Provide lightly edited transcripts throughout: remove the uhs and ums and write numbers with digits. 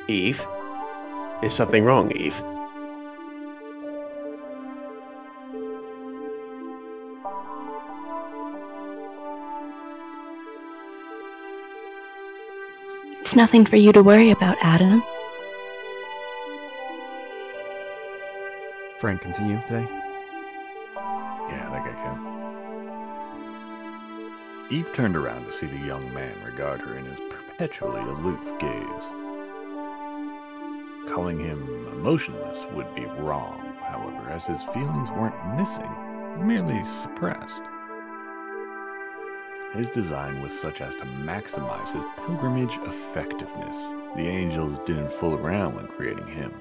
Eve? Is something wrong, Eve? It's nothing for you to worry about, Adam. Frank, continue today? Yeah, I think I can. Eve turned around to see the young man regard her in his perpetually aloof gaze. Calling him emotionless would be wrong, however, as his feelings weren't missing, merely suppressed. His design was such as to maximize his pilgrimage effectiveness. The angels didn't fool around when creating him.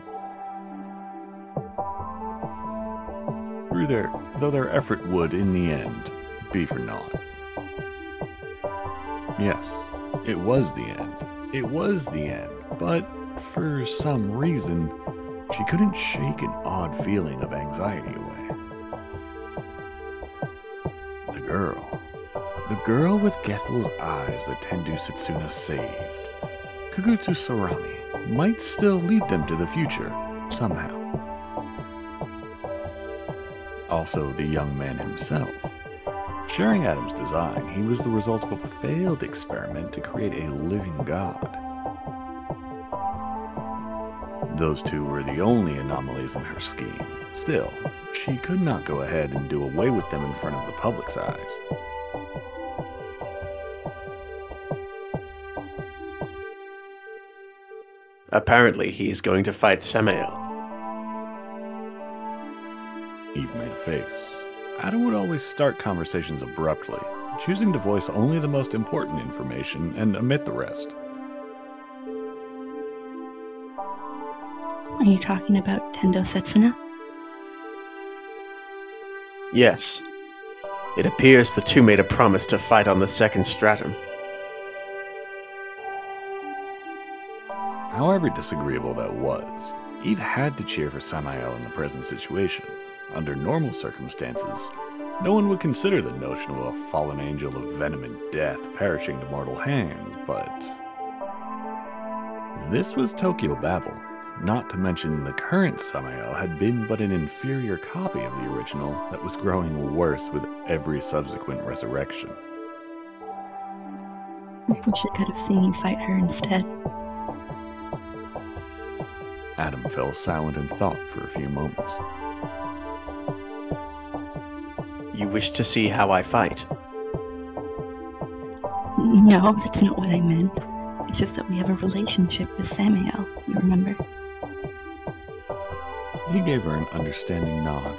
Though their effort would, in the end, be for naught. Yes, it was the end. It was the end, but for some reason, she couldn't shake an odd feeling of anxiety away. The girl with Gethel's eyes that Tendu Setsuna saved, Kugutsu Sorami, might still lead them to the future, somehow. Also, the young man himself. Sharing Adam's design, he was the result of a failed experiment to create a living god. Those two were the only anomalies in her scheme. Still, she could not go ahead and do away with them in front of the public's eyes. Apparently, he is going to fight Samael. Eve made a face. Adam would always start conversations abruptly, choosing to voice only the most important information and omit the rest. Are you talking about Tendo Setsuna? Yes. It appears the two made a promise to fight on the second stratum. However disagreeable that was, Eve had to cheer for Samael in the present situation. Under normal circumstances, no one would consider the notion of a fallen angel of venom and death perishing to mortal hands, but this was Tokyo Babel. Not to mention the current Samael had been but an inferior copy of the original that was growing worse with every subsequent resurrection. I wish I could have seen you fight her instead. Adam fell silent in thought for a few moments. You wish to see how I fight? No, that's not what I meant. It's just that we have a relationship with Samael, you remember? He gave her an understanding nod.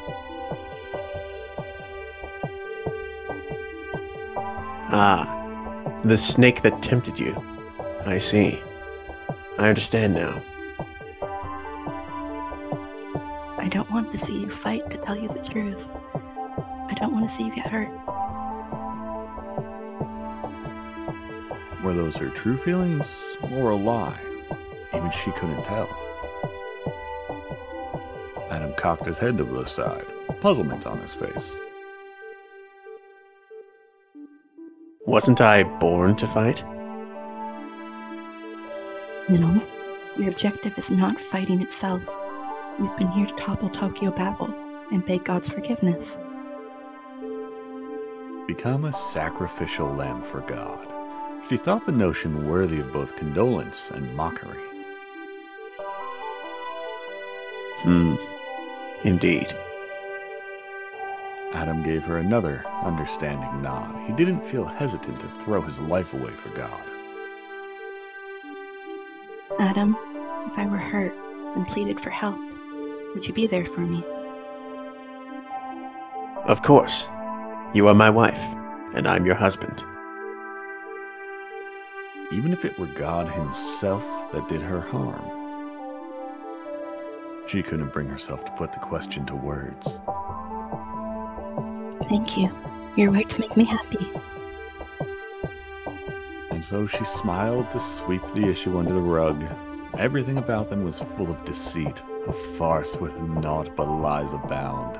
Ah, the snake that tempted you. I see. I understand now. I don't want to see you fight, to tell you the truth. I don't want to see you get hurt. Were those her true feelings, or a lie? Even she couldn't tell. Adam cocked his head to the side, puzzlement on his face. Wasn't I born to fight? No, your objective is not fighting itself. You've been here to topple Tokyo Babel and beg God's forgiveness. Become a sacrificial lamb for God. She thought the notion worthy of both condolence and mockery. Indeed. Adam gave her another understanding nod. He didn't feel hesitant to throw his life away for God. Adam, if I were hurt and pleaded for help, would you be there for me? Of course. You are my wife, and I'm your husband. Even if it were God himself that did her harm. She couldn't bring herself to put the question to words. Thank you. Your words make me happy. And so she smiled to sweep the issue under the rug. Everything about them was full of deceit, a farce with naught but lies abound.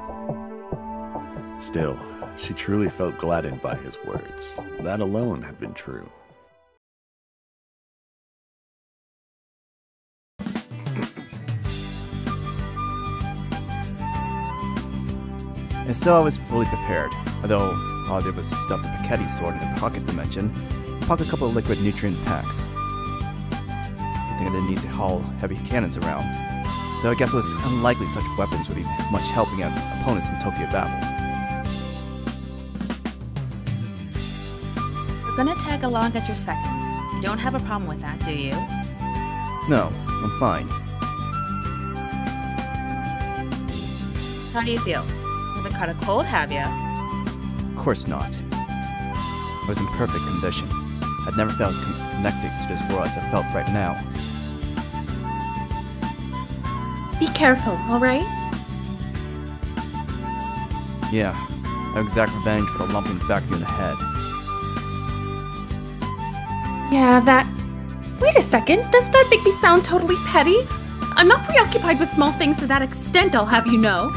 Still, she truly felt gladdened by his words. That alone had been true. And so I was fully prepared, although all I did was stuff the Piketty sword in a pocket dimension, and pocket a couple of liquid nutrient packs. I think I didn't need to haul heavy cannons around, though I guess it was unlikely such weapons would be much helping as opponents in Tokyo Babel. We're gonna tag along at your seconds. You don't have a problem with that, do you? No, I'm fine. How do you feel? Haven't caught a cold, have ya? Of course not. I was in perfect condition. I'd never felt as connected to this world as I felt right now. Be careful, alright? Yeah, I'll exact revenge for the lump in the back of you in the head. Yeah, that... Wait a second, doesn't that make me sound totally petty? I'm not preoccupied with small things to that extent, I'll have you know.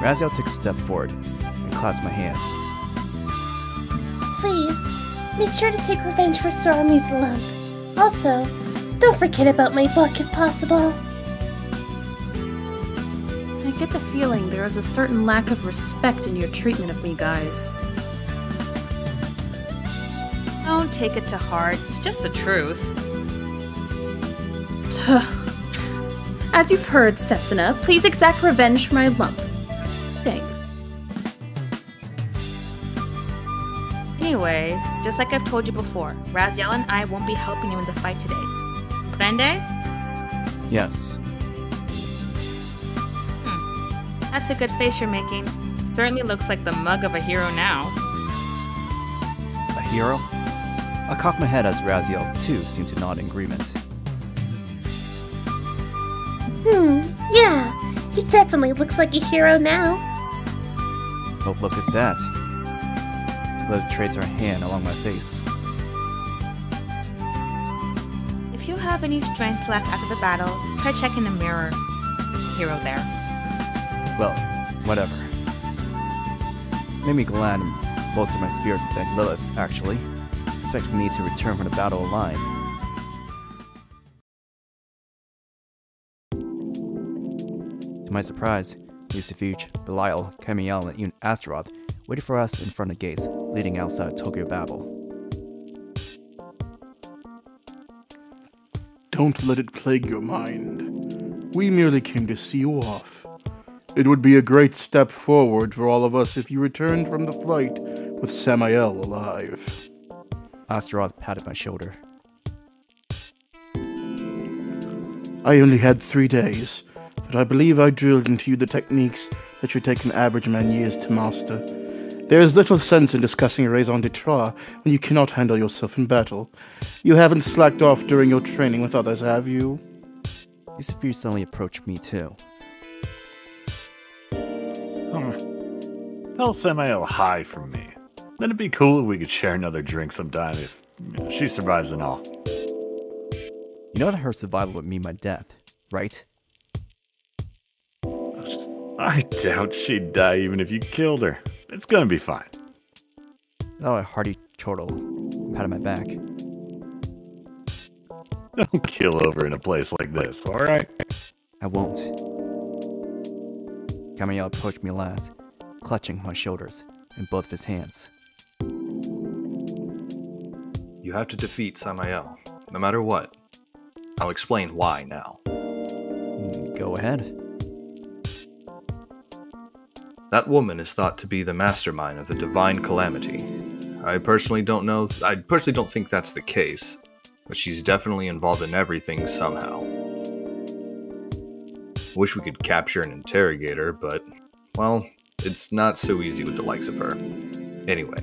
Raziel took a step forward and clasped my hands. Please, make sure to take revenge for Sorami's lump. Also, don't forget about my book if possible. I get the feeling there is a certain lack of respect in your treatment of me, guys. Don't take it to heart. It's just the truth. As you've heard, Setsuna, please exact revenge for my lump. Thanks. Anyway, just like I've told you before, Raziel and I won't be helping you in the fight today. Prende? Yes. That's a good face you're making. Certainly looks like the mug of a hero now. A hero? I cocked my head as Raziel, too, seemed to nod in agreement. Yeah, he definitely looks like a hero now. What look is that? Lilith trades her hand along my face. If you have any strength left after the battle, try checking the mirror. Hero there. Well, whatever. Made me glad and bolstered my spirit to thank Lilith, actually. Expecting me to return from the battle alive. To my surprise, Lucifuge, Belial, Camael, and even Astaroth waited for us in front of the gates leading outside of Tokyo Babel. Don't let it plague your mind. We merely came to see you off. It would be a great step forward for all of us if you returned from the fight with Samael alive. Astaroth patted my shoulder. I only had 3 days, but I believe I drilled into you the techniques that should take an average man years to master. There is little sense in discussing raison d'etre when you cannot handle yourself in battle. You haven't slacked off during your training with others, have you? Lucifuge suddenly approached me too. Tell Samael hi from me. Then it'd be cool if we could share another drink sometime if she survives and all. You know that her survival would mean my death, right? I doubt she'd die even if you killed her. It's gonna be fine. Oh, a hearty chortle patted my back. Don't kill over in a place like this, alright? I won't. Camael approached me last, clutching my shoulders in both of his hands. You have to defeat Samael, no matter what. I'll explain why now. Go ahead. That woman is thought to be the mastermind of the divine calamity. I personally don't think that's the case, but she's definitely involved in everything somehow. Wish we could capture and interrogate her, but, well, it's not so easy with the likes of her. Anyway,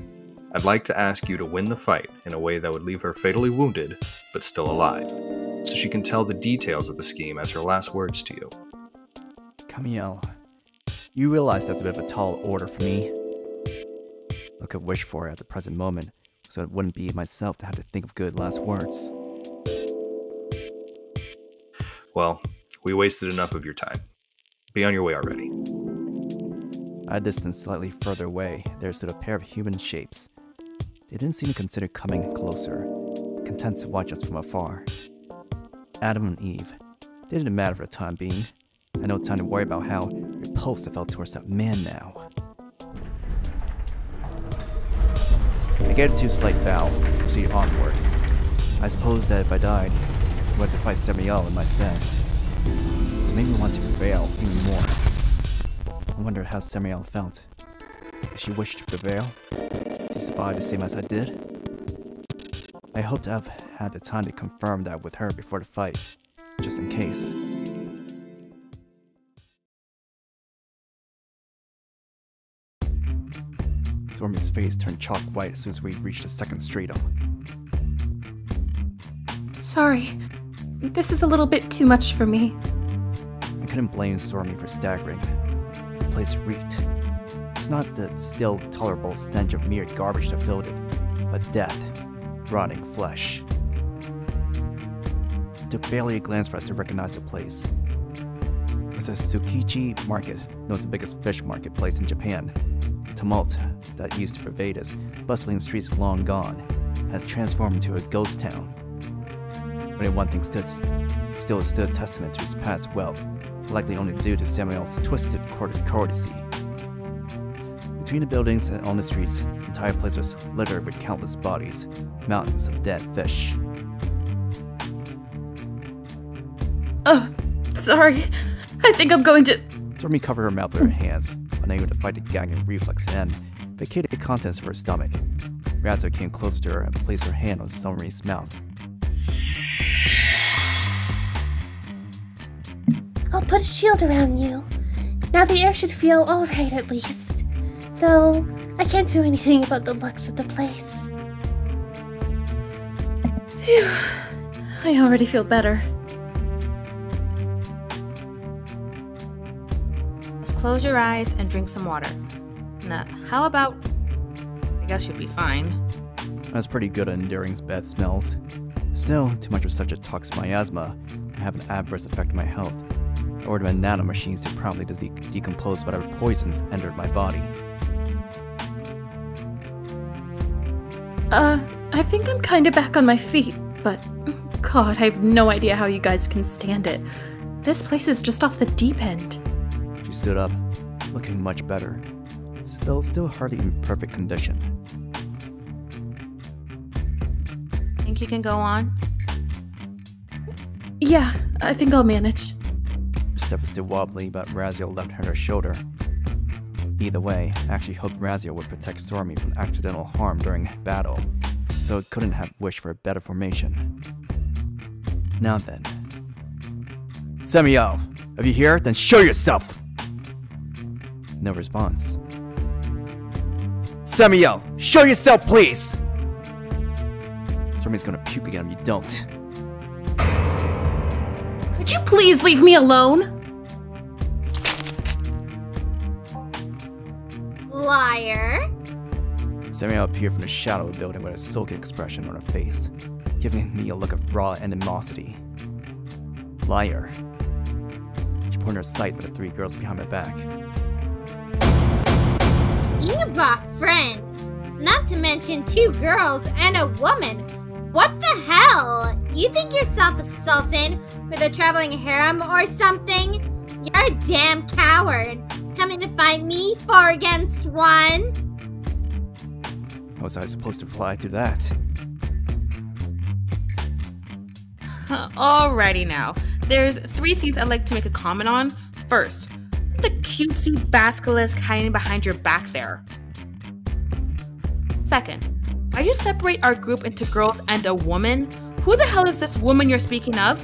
I'd like to ask you to win the fight in a way that would leave her fatally wounded, but still alive, so she can tell the details of the scheme as her last words to you. Camael, you realize that's a bit of a tall order for me. I could wish for it at the present moment, so it wouldn't be myself to have to think of good last words. Well, we wasted enough of your time. Be on your way already. At a distance slightly further away, there stood a pair of human shapes. They didn't seem to consider coming closer, content to watch us from afar. Adam and Eve. They didn't matter for the time being. I had no time to worry about how pulse I felt towards that man now. I gave it to a slight bow, proceeded onward. I suppose that if I died, I would have to fight Samael in my stead. It made me want to prevail even more. I wondered how Samael felt. Did she wish to prevail? To survive the same as I did? I hoped to have had the time to confirm that with her before the fight, just in case. Sorami's face turned chalk white as soon as we reached the second stratum. Sorry. This is a little bit too much for me. I couldn't blame Sorami for staggering. The place reeked. It's not the still tolerable stench of mere garbage that filled it, but death, rotting flesh. It took barely a glance for us to recognize the place. It was a Tsukichi market, known as the biggest fish marketplace in Japan. The tumult that used to pervade its bustling streets long gone has transformed into a ghost town. Only one thing still stood testament to his past wealth, likely only due to Samael's twisted courtesy. Between the buildings and on the streets, the entire place was littered with countless bodies, mountains of dead fish. Sorry. I think I'm going to... Sorami covered her mouth with her hands, unable to fight the gagging reflex, and vacated the contents of her stomach. Raziel came closer to her and placed her hand on Sorami's mouth. I'll put a shield around you. Now the air should feel alright at least. Though, I can't do anything about the looks of the place. Phew. I already feel better. Just close your eyes and drink some water. Now, how about... I guess you'll be fine. I was pretty good at enduring bad smells. Still, too much of such a toxic miasma would have an adverse effect on my health. I ordered my nanomachines to promptly decompose whatever poisons entered my body. I think I'm kinda back on my feet, but God, I have no idea how you guys can stand it. This place is just off the deep end. She stood up, looking much better. Still hardly in perfect condition. Think you can go on? Yeah, I think I'll manage. Her step was still wobbly, but Raziel left her shoulder. Either way, I actually hoped Raziel would protect Sorami from accidental harm during battle, so it couldn't have wished for a better formation. Now then. Samael, are you here? Then show yourself! No response. Samael, show yourself, please! Sorami's gonna puke again if you don't. Could you please leave me alone? Liar. Samael appeared from the shadow of the building with a sulky expression on her face, giving me a look of raw animosity. Liar. She pointed her sight at the three girls behind my back. You brought friends, not to mention 2 girls and a woman. What the hell? You think yourself a sultan with a traveling harem or something? You're a damn coward. Coming to fight me 4 against 1? How was I supposed to reply to that? Alrighty now. There's 3 things I'd like to make a comment on. First, the cutesy basilisk hiding behind your back there. Second, why you separate our group into girls and a woman? Who the hell is this woman you're speaking of?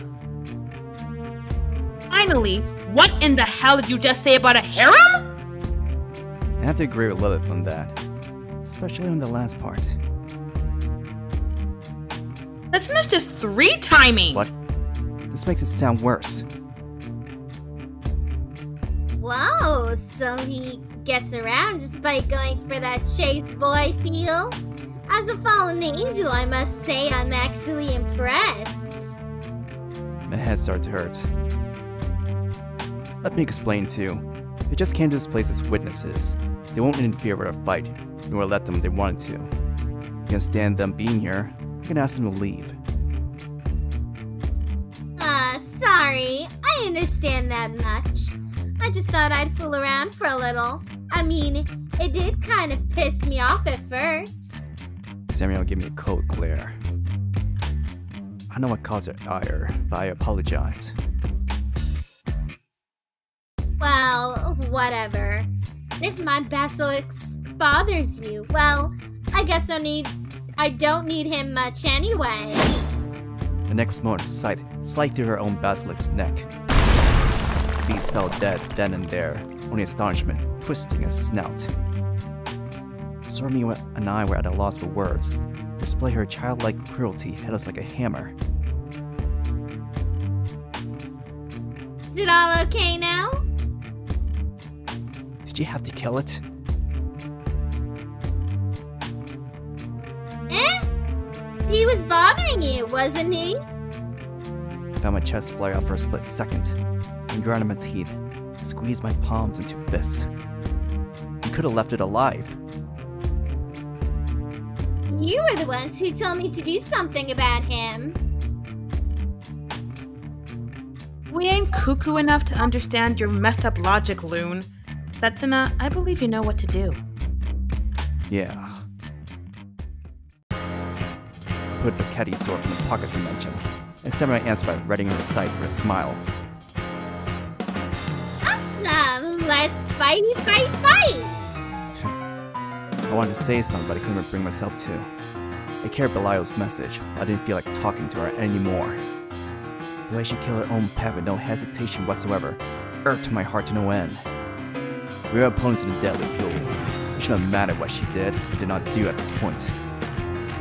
Finally, what in the hell did you just say about a harem? I have to agree with Lilith on that, especially on the last part. Isn't this just 3 timing? What? This makes it sound worse. Whoa, so he gets around despite going for that chase boy feel? As a fallen angel, I must say I'm actually impressed. My head started to hurt. Let me explain too. They just came to this place as witnesses. They won't interfere with our fight, nor let them if they wanted to. I can't stand them being here. I can ask them to leave. Sorry, I understand that much. I just thought I'd fool around for a little. I mean, it did kind of piss me off at first. Samael gave me a cold glare. I know what caused your ire, but I apologize. Well, whatever. If my basilisk bothers you, well, I guess I don't need him much anyway. The next moment, Sight sliced through her own basilisk's neck. The beast fell dead then and there, only astonishment twisting his snout. Sorami and I were at a loss for words. To display her childlike cruelty hit us like a hammer. Is it all okay now? Did you have to kill it? He was bothering you, wasn't he? I found my chest flare out for a split second, and ground my teeth, and squeezed my palms into fists. You could have left it alive. You were the ones who told me to do something about him. We ain't cuckoo enough to understand your messed up logic, Loon. Setsuna, I believe you know what to do. Yeah. I put the Ketty sword in the pocket dimension, and Samurai answered by readying his sight for a smile. Awesome! Let's fight! I wanted to say something, but I couldn't bring myself to. I carried Belial's message, but I didn't feel like talking to her anymore. The way she killed her own pet with no hesitation whatsoever irked my heart to no end. We were opponents in a deadly duel. It shouldn't have mattered what she did or did not do at this point.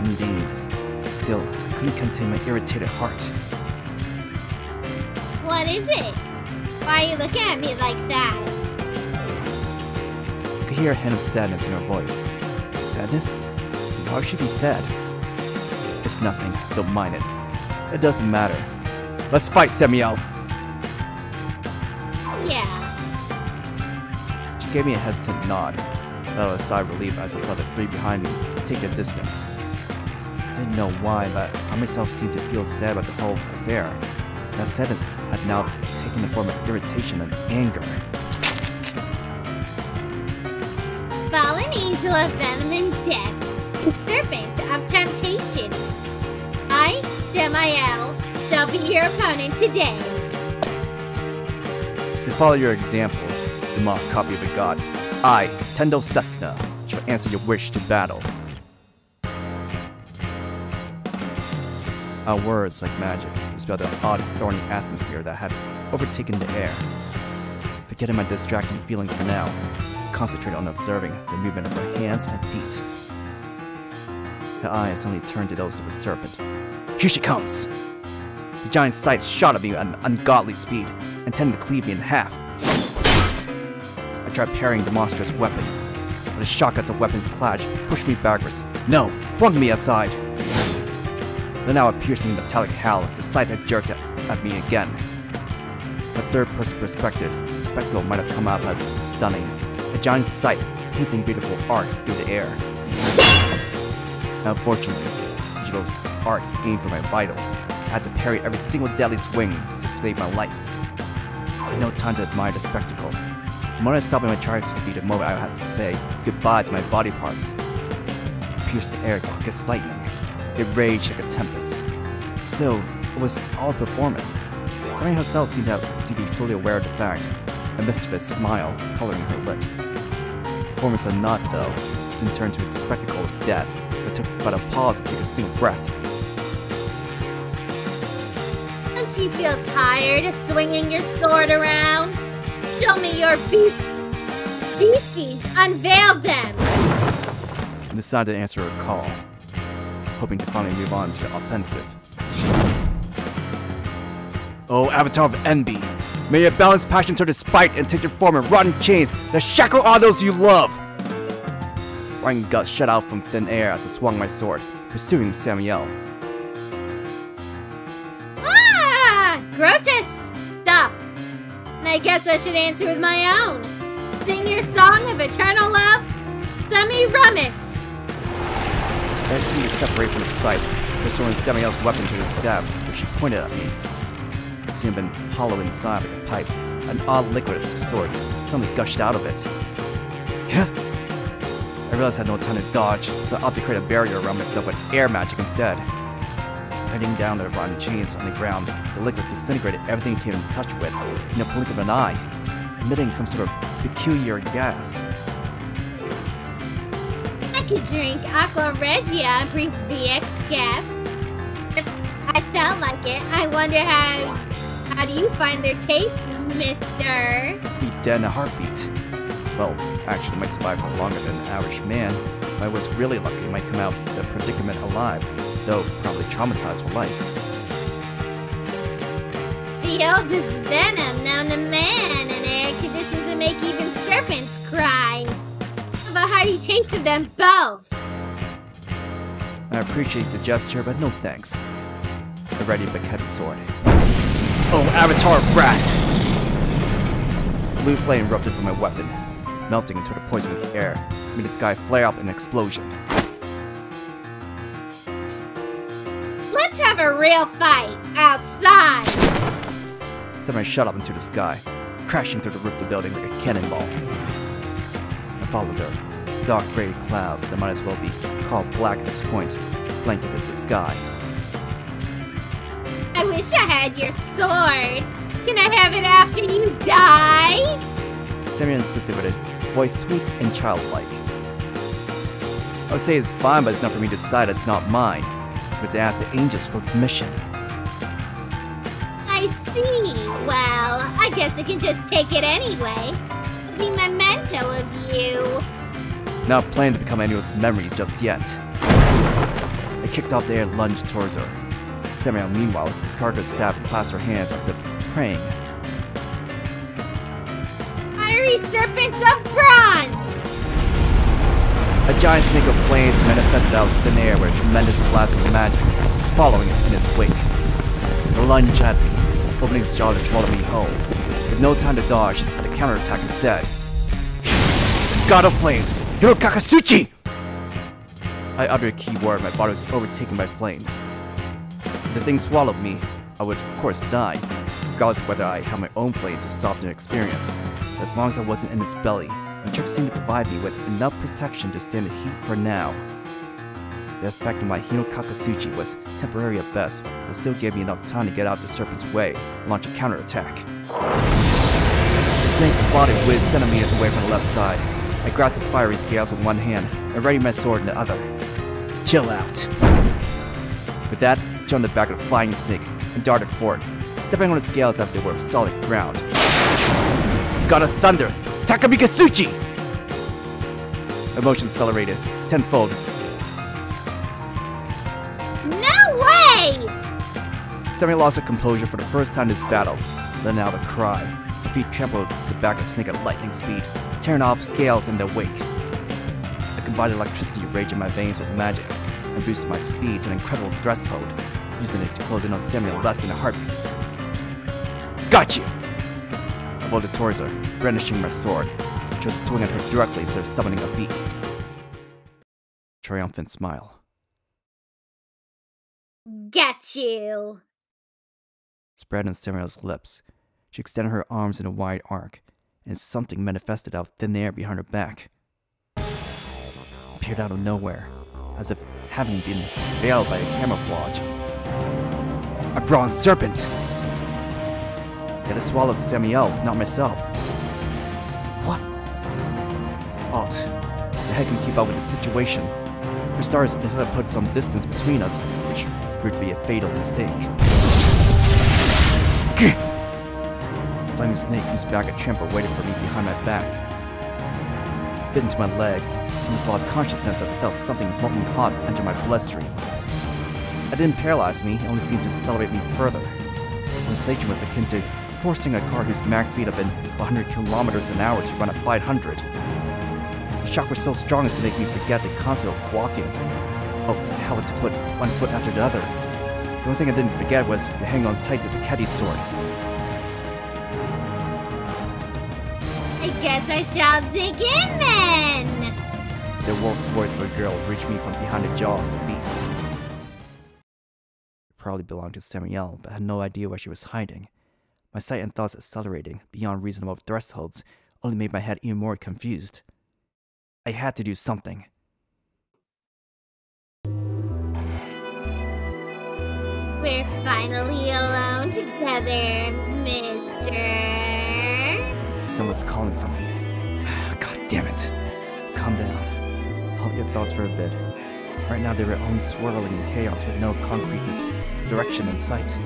Indeed. Still, I couldn't contain my irritated heart. What is it? Why are you looking at me like that? I could hear a hint of sadness in her voice. Sadness? Why should be sad? It's nothing. Don't mind it. It doesn't matter. Let's fight, Samael! Yeah. She gave me a hesitant nod. That was a sigh of relief as I felt the three behind me take a distance. I didn't know why, but I myself seemed to feel sad about the whole affair. That sadness had now taken the form of irritation and anger. Fallen angel of venom and death, serpent of temptation. I, Samael, shall be your opponent today. To follow your example, the mock copy of a god, I, Tendo Setsuna, shall answer your wish to battle. Our words, like magic, dispelled the odd, thorny atmosphere that had overtaken the air. Forgetting my distracting feelings for now, I concentrated on observing the movement of her hands and feet. Her eyes suddenly turned to those of a serpent. Here she comes! The giant's sight shot at me at an ungodly speed, intending to cleave me in half. I tried parrying the monstrous weapon, but the shock as the weapon's clash pushed me backwards. No! Flung me aside! Then now a piercing metallic howl, the sight had jerked at me again. From a third-person perspective, the spectacle might have come out as stunning. A giant's sight, painting beautiful arcs through the air. Unfortunately, each of those arcs aimed for my vitals. I had to parry every single deadly swing to save my life. I had no time to admire the spectacle. The moment I stopped in my tracks would be the moment I had to say goodbye to my body parts. It pierced the air quick as lightning. It raged like a tempest. Still, it was all performance. Samael herself seemed to be fully aware of the fact, a mischievous smile coloring her lips. Performance or not, though, soon turned to a spectacle of death. It took but a pause to take a single breath. Don't you feel tired of swinging your sword around? Show me your beasties! Unveil them! I decided to answer her call, hoping to finally move on to the offensive. Oh, Avatar of Envy, may your balanced passion turn to spite and take your form in rotten chains that shackle all those you love! Roaring guts shot out from thin air as I swung my sword, pursuing Samael. Ah! Grotesque stuff! And I guess I should answer with my own. Sing your song of eternal love, Semiramis! I see it separate from the sight, restoring Samael's weapon to the stab, which she pointed at me. It seemed to have been hollow inside like a pipe, an odd liquid of sorts suddenly gushed out of it. I realized I had no time to dodge, so I opted to create a barrier around myself with air magic instead. Heading down the rotten chains on the ground, the liquid disintegrated everything it came in touch with in a blink of an eye, emitting some sort of peculiar gas. I could drink Aqua Regia and breathe VX gas. If I felt like it, I wonder how do you find their taste, mister? Be dead in a heartbeat. Well, actually, I might survive for longer than an average man. If I was really lucky, I might come out of the predicament alive, though probably traumatized for life. The oldest venom known to man, and air conditions that make even serpents cry. The hearty taste of them both. I appreciate the gesture, but no thanks. I ready a big heavy sword. Oh, Avatar brat! Blue flame erupted from my weapon, melting into the poisonous air, making the sky flare up in an explosion. Let's have a real fight outside! Samael shot up into the sky, crashing through the roof of the building like a cannonball. I followed her. Dark gray clouds that might as well be called black at this point, blanketed the sky. I wish I had your sword. Can I have it after you die? Samael insisted with a voice sweet and childlike. I would say it's fine, but it's not for me to decide it's not mine, but to ask the angels for permission. I see. Well, I guess I can just take it anyway. It'll be a memento of you. Not planning to become anyone's memories just yet. I kicked off the air and lunged towards her. Samael, meanwhile, discarded his staff and clasped her hands as if praying. Fiery serpents of bronze! A giant snake of flames manifested out of thin air with a tremendous blast of magic, following in its wake. It lunged at me, opening its jaw to swallow me whole. With no time to dodge, I had to counterattack instead. God of Flames! Hirokakasuchi! I uttered a key word, my body was overtaken by flames. If the thing swallowed me, I would of course die, regardless of whether I had my own flame to soften the experience. As long as I wasn't in its belly, the trick seemed to provide me with enough protection to stand the heat for now. The effect of my Hirokakasuchi was temporary at best, but still gave me enough time to get out of the serpent's way and launch a counterattack. The snake's body whizzed centimeters away from the left side. I grasped its fiery scales with one hand and readied my sword in the other. Chill out. With that, I jumped on the back of the flying snake and darted forward, stepping on the scales as if they were solid ground. God of Thunder! Takamikasuchi! My motion accelerated tenfold. No way! Samael lost her composure for the first time this battle, letting out a cry. My feet trampled the back of the snake at lightning speed, tearing off scales in their wake. I combined electricity rage in my veins with magic, and boosted my speed to an incredible threshold, using it to close in on Samael less than a heartbeat. Got you! I bolted towards her, brandishing my sword, and chose to swing at her directly instead of summoning a beast. Triumphant smile. Get you! Spread on Samael's lips. She extended her arms in a wide arc, and something manifested out of thin air behind her back. It appeared out of nowhere, as if having been veiled by a camouflage. A bronze serpent! Yet it swallowed Samael, not myself. What? Alt, the head can keep up with the situation. For starters, I decided to put some distance between us, which proved to be a fatal mistake. The flaming snake whose back a tramper waited for me behind my back. Bit into my leg, and just lost consciousness as I felt something molten hot enter my bloodstream. It didn't paralyze me, it only seemed to accelerate me further. The sensation was akin to forcing a car whose max speed had been 100 kilometers an hour to run at 500. The shock was so strong as to make me forget the concept of walking, of how to put one foot after the other. The only thing I didn't forget was to hang on tight to the Keddy sword. I guess I shall dig in then! The wolf voice of a girl reached me from behind the jaws of the beast. It probably belonged to Samael, but I had no idea where she was hiding. My sight and thoughts accelerating beyond reasonable thresholds only made my head even more confused. I had to do something. We're finally alone together, mister. Someone's calling for me. God damn it. Calm down. Hold your thoughts for a bit. Right now they were only swirling in chaos with no concrete direction in sight.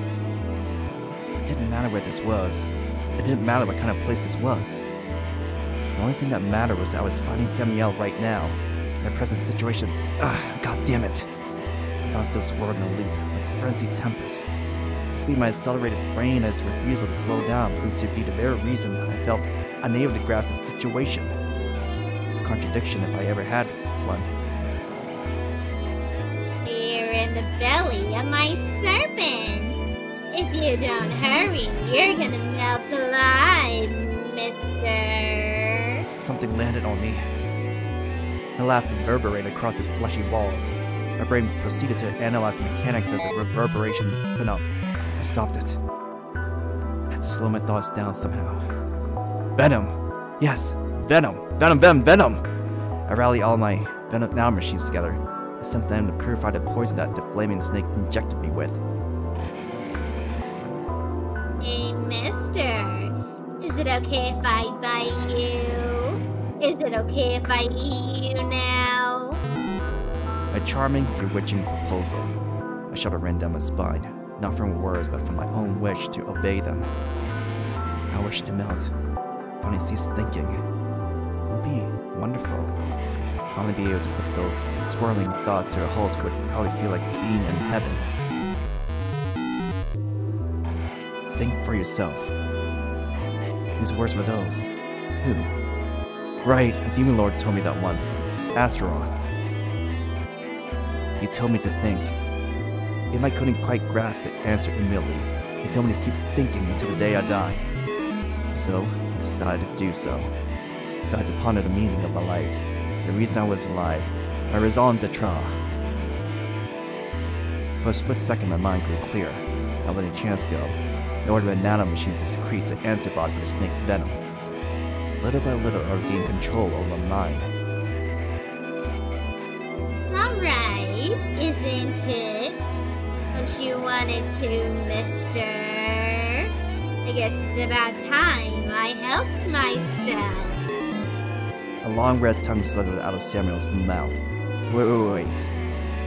It didn't matter where this was. It didn't matter what kind of place this was. The only thing that mattered was that I was fighting Samael right now. In my present situation. God damn it. My thoughts still swirled in a loop, like a frenzied tempest. The speed of my accelerated brain and its refusal to slow down proved to be the very reason I felt unable to grasp the situation. A contradiction if I ever had one. You're in the belly of my serpent. If you don't hurry, you're gonna melt alive, mister. Something landed on me. The laugh reverberated across its fleshy walls. My brain proceeded to analyze the mechanics of the reverberation, but no, I stopped it. I had to slow my thoughts down somehow. Venom! Yes, Venom! Venom! I rallied all my Venom nanomachines together. I sent them to purify the poison that the flaming snake injected me with. Hey, mister. Is it okay if I bite you? Is it okay if I eat you now? A charming, bewitching proposal. A shudder ran down my spine, not from words, but from my own wish to obey them. I wished to melt, finally cease thinking. It would be wonderful. Finally be able to put those swirling thoughts to a halt would probably feel like being in heaven. Think for yourself. Whose words were those? Who? Right, a demon lord told me that once. Astaroth. He told me to think. If I couldn't quite grasp the answer immediately, he told me to keep thinking until the day I die. So, I decided to do so. Decided to ponder the meaning of my life, the reason I was alive, my raison d'etre. For a split second my mind grew clear, not letting chance go, in order for nanomachines to secrete the antibody for the snake's venom. Little by little I regained control over my mind. It's alright, isn't it? Don't you want it to, mister? I guess it's about time I helped myself. A long red tongue slithered out of Samuel's mouth. Wait.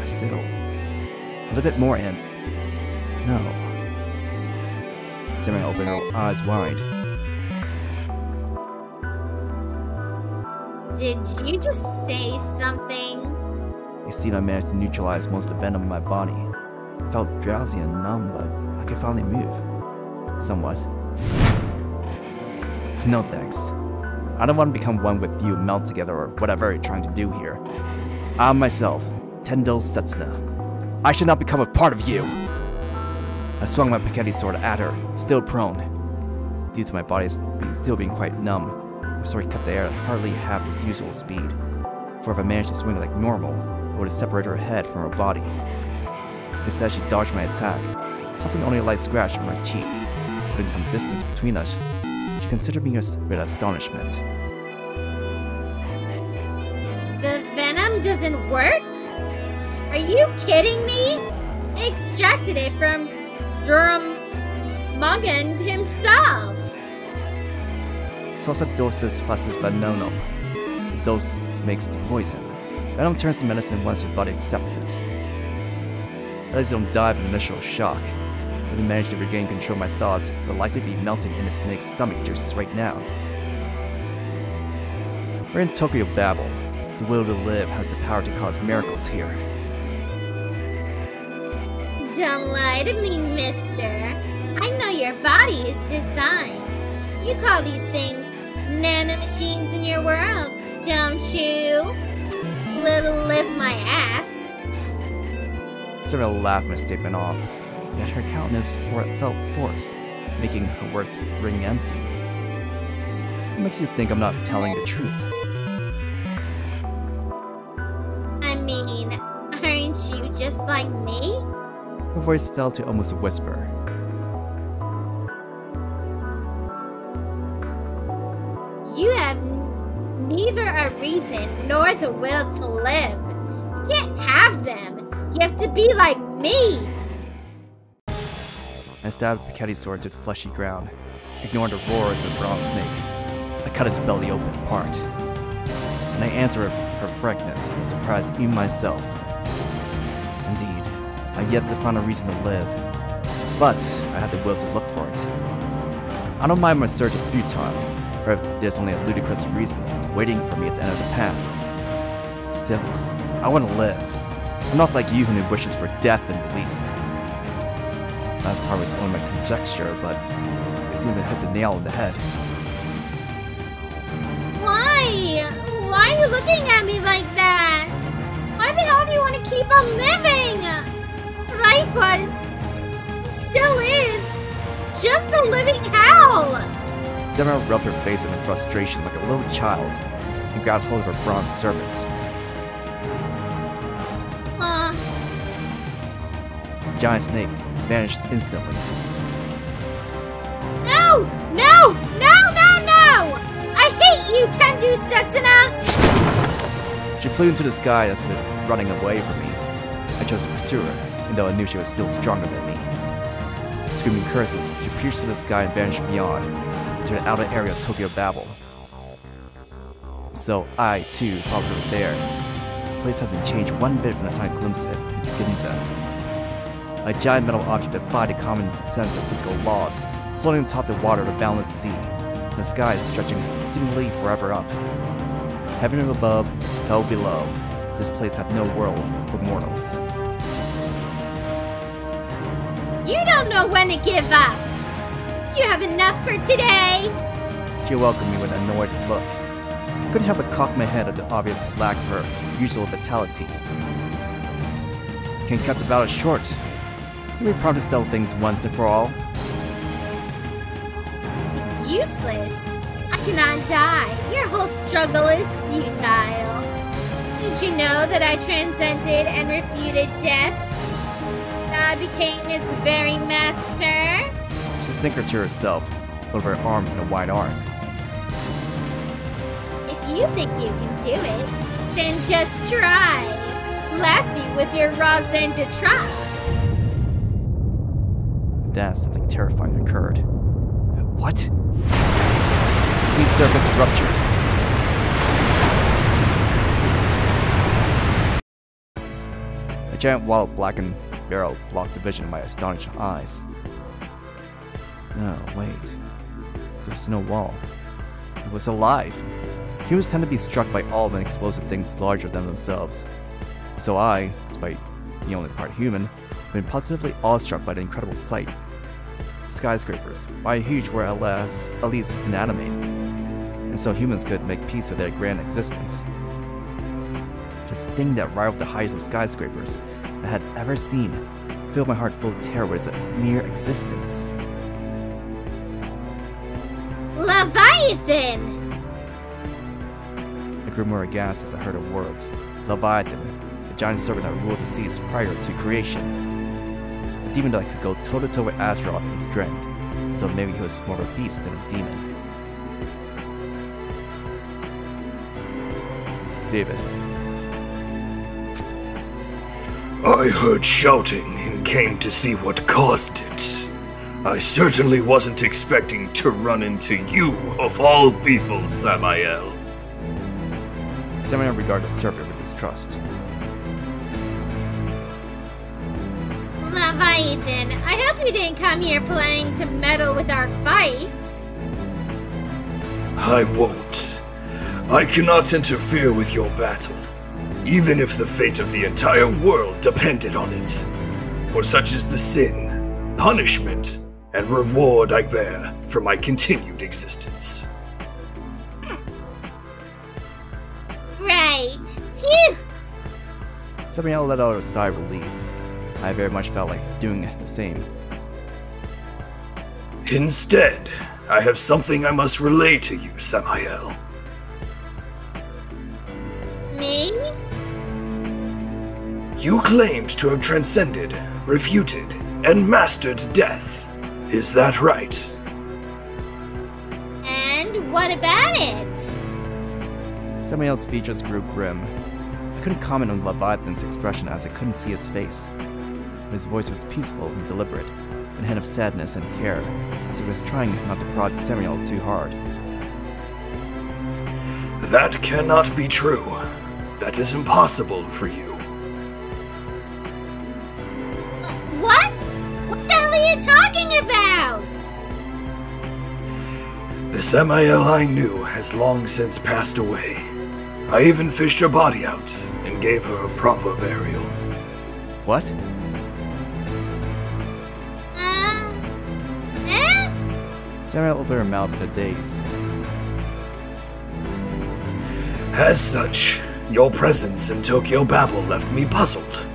Still. A little bit more and... No. Samuel opened her eyes wide. Did you just say something? I see I managed to neutralize most of the venom in my body. I felt drowsy and numb, but I could finally move. Somewhat. No thanks. I don't want to become one with you, melt together, or whatever you're trying to do here. I myself, Tendo Setsuna. I should not become a part of you! I swung my Piketty sword at her, still prone. Due to my body still being quite numb, my sword cut the air at hardly half its usual speed. For if I managed to swing like normal, I would have separated her head from her body. Instead, she dodged my attack, suffering only a light scratch on my cheek. Putting some distance between us, she considered me with astonishment. The venom doesn't work? Are you kidding me? I extracted it from Mugand himself. Salsa dosis facis venenum. The dose makes the poison. Venom turns to medicine once your body accepts it. At least you don't die of an initial shock. If you manage to regain control of my thoughts, will likely be melting in the snake's stomach juices right now. We're in Tokyo Babel. The will to live has the power to cause miracles here. Don't lie to me, mister. I know your body is designed. You call these things nanomachines in your world, don't you? Little lift my ass. Sarah laughed my statement off, yet her countenance felt forced, making her words ring empty. What makes you think I'm not telling the truth? I mean, aren't you just like me? Her voice fell to almost a whisper. have neither a reason nor the will to live. You can't have them. You have to be like me. I stabbed Piketty's sword into the fleshy ground, ignoring the roars of the bronze snake. I cut its belly open apart, and I answered her frankness and surprised even myself. Indeed, I've yet to find a reason to live, but I had the will to look for it. I don't mind my search is futile, or if there's only a ludicrous reason waiting for me at the end of the path. Still, I want to live. I'm not like you who wishes for death and release. Last part was only my conjecture, but it seemed to hit the nail on the head. Why? Why are you looking at me like that? Why the hell do you want to keep on living? Life was, still is, just a living hell! Samael rubbed her face in frustration like a little child and grabbed hold of her bronze serpent. Lost. The giant snake vanished instantly. No! No! No! No! No! I hate you, Tendu Setsuna! She flew into the sky as if running away from me. I chose to pursue her, even though I knew she was still stronger than me. Screaming curses, she pierced through the sky and vanished beyond, to the outer area of Tokyo Babel. So I, too, followed her there. The place hasn't changed one bit from the time I glimpsed it in Ginza. A giant metal object defied the common sense of physical laws, floating atop the water of a boundless sea, and the sky stretching seemingly forever up. Heaven above, hell below, this place had no world for mortals. You don't know when to give up! Do you have enough for today? She welcomed me with an annoyed look. I couldn't help but cock my head at the obvious lack of her usual vitality. Can't cut the battle short. Can we promise to settle things once and for all? It's useless. I cannot die. Your whole struggle is futile. Did you know that I transcended and refuted death? I became its very master. She snickered to herself, over her arms in a wide arc. If you think you can do it, then just try. Blast me with your Raziel de Tra. Then something terrifying occurred. What? The sea surface ruptured. A giant wall of blackened barrel blocked the vision of my astonished eyes. No, wait. There was no wall. It was alive. Humans tend to be struck by all of explosive things larger than themselves. So I, despite being only part human, have been positively awestruck by the incredible sight. Skyscrapers, by huge were at least inanimate, and so humans could make peace with their grand existence. This thing that rivaled the highest of skyscrapers I had ever seen filled my heart full of terror with its mere existence. Leviathan! I grew more aghast as I heard her words. Leviathan, the giant serpent that ruled the seas prior to creation. A demon that could go toe-to-toe with Astaroth in his strength, though maybe he was more of a beast than a demon. David. I heard shouting and came to see what caused it. I certainly wasn't expecting to run into you, of all people, Samael. Samael regarded the serpent with distrust. Leviathan, I hope you didn't come here planning to meddle with our fight. I won't. I cannot interfere with your battle, even if the fate of the entire world depended on it. For such is the sin, punishment, and reward I bear for my continued existence. Right. Phew! Samael let out a sigh of relief. I very much felt like doing the same. Instead, I have something I must relay to you, Samael. Me? You claimed to have transcended, refuted, and mastered death. Is that right? And what about it? Samael's features grew grim. I couldn't comment on Leviathan's expression as I couldn't see his face. His voice was peaceful and deliberate, a hint of sadness and care, as he was trying not to prod Samael too hard. That cannot be true. That is impossible for you. What? What the hell are you talking about? The Samael I knew has long since passed away. I even fished her body out and gave her a proper burial. What? Samael opened her mouth in a daze. As such, your presence in Tokyo Babel left me puzzled.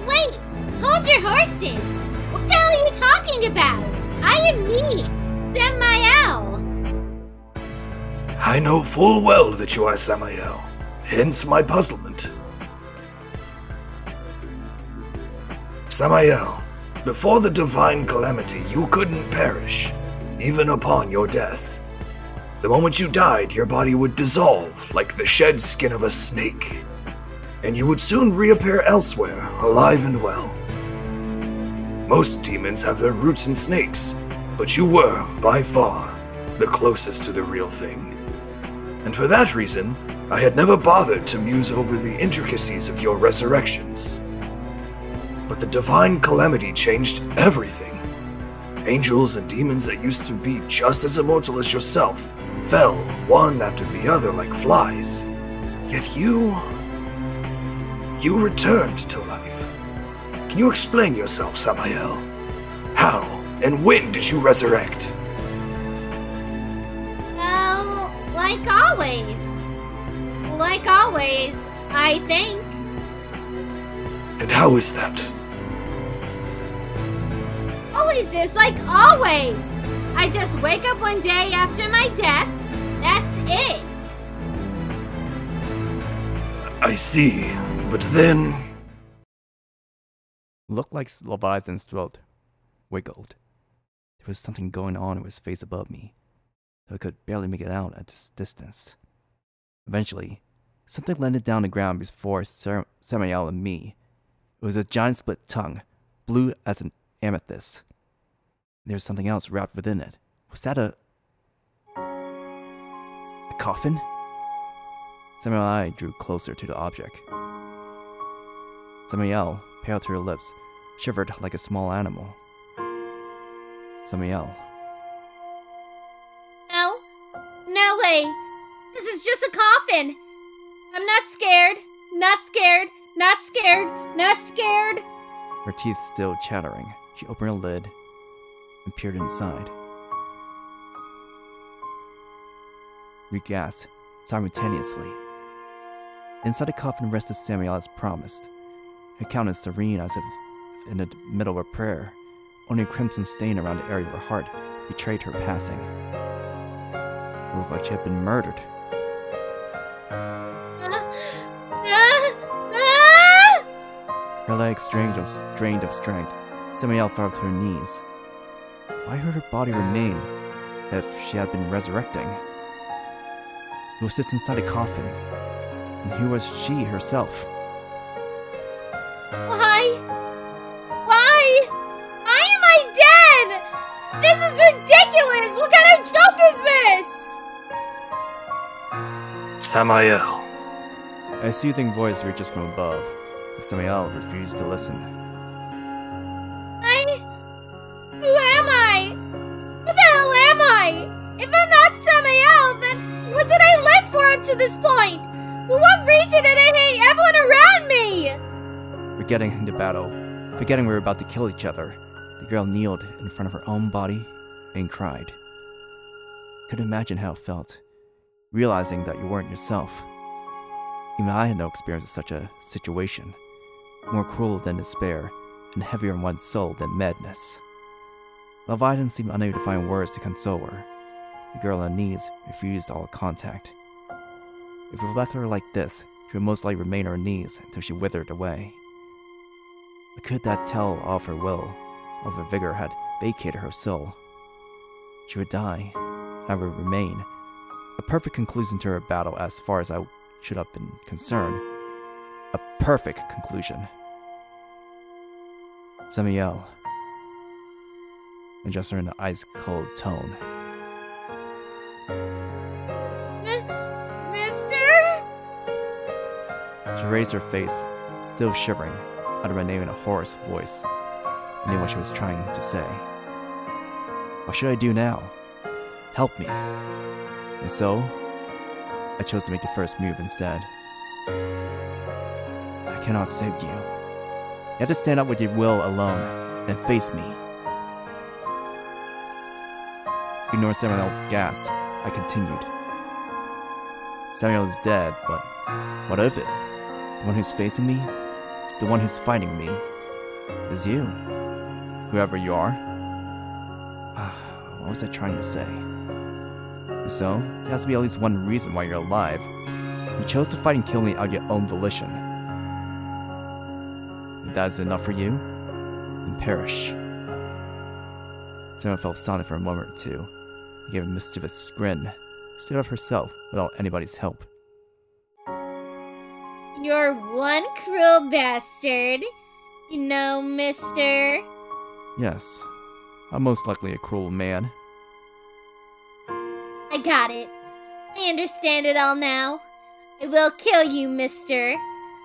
Wait! Hold your horses! What the hell are you talking about? I am me, Samael! I know full well that you are Samael, hence my puzzlement. Samael, before the divine calamity, you couldn't perish, even upon your death. The moment you died, your body would dissolve like the shed skin of a snake, and you would soon reappear elsewhere, alive and well. Most demons have their roots in snakes, but you were, by far, the closest to the real thing. And for that reason, I had never bothered to muse over the intricacies of your resurrections. But the divine calamity changed everything. Angels and demons that used to be just as immortal as yourself fell one after the other like flies. Yet you returned to life. Can you explain yourself, Samael? How and when did you resurrect? Well, like always. Like always, I think. And how is that? Always is like always. I just wake up one day after my death. That's it. I see, but then... Looked like Leviathan's throat wiggled. There was something going on in his face above me, though I could barely make it out at this distance. Eventually, something landed down the ground before Samael and me. It was a giant split tongue, blue as an amethyst. There was something else wrapped within it. Was that a coffin? Samael and I drew closer to the object. Samael, pale to her lips, shivered like a small animal. Samael. No way. This is just a coffin. I'm not scared. Not scared. Not scared. Not scared. Her teeth still chattering, she opened her lid and peered inside. We gasped simultaneously. Inside the coffin rested Samael as promised, her countenance serene as if in the middle of a prayer. Only a crimson stain around the area of her heart betrayed her passing. It looked like she had been murdered. Her legs drained of strength. Samael fell to her knees. Why had her body remain if she had been resurrecting? Who was this inside a coffin? And who was she herself? Why? Why am I dead? This is ridiculous! What kind of joke is this? Samael. A soothing voice reaches from above, but Samael refused to listen. Who am I? What the hell am I? If I'm not Samael, then what did I live for up to this point? For what reason did I hate everyone around me? Forgetting the battle, forgetting we were about to kill each other, the girl kneeled in front of her own body and cried. Couldn't imagine how it felt, realizing that you weren't yourself. Even I had no experience of such a situation, more cruel than despair, and heavier in one's soul than madness. Leviathan seemed unable to find words to console her. The girl on her knees refused all contact. If we left her like this, she would most likely remain on her knees until she withered away. But could that tell of her will, as her vigor had vacated her soul? She would die, I would remain, A perfect conclusion to her battle as far as I should have been concerned. A perfect conclusion. Samael. Addressed her in an ice-cold tone. Mister? She raised her face, still shivering, uttered my name in a hoarse voice. I knew what she was trying to say. What should I do now? Help me. And so, I chose to make the first move instead. I cannot save you. You have to stand up with your will alone and face me. Ignoring Samael's gasp, I continued. Samael is dead, but what of it? The one who's facing me? The one who's fighting me? Is you. Whoever you are. What was I trying to say? So, there has to be at least one reason why you're alive. You chose to fight and kill me out of your own volition. If that is enough for you, then perish. Samael fell silent for a moment or two. He gave a mischievous grin, stood up herself without anybody's help. You're one cruel bastard. You know, mister. Yes, I'm most likely a cruel man. I got it. I understand it all now. I will kill you, mister.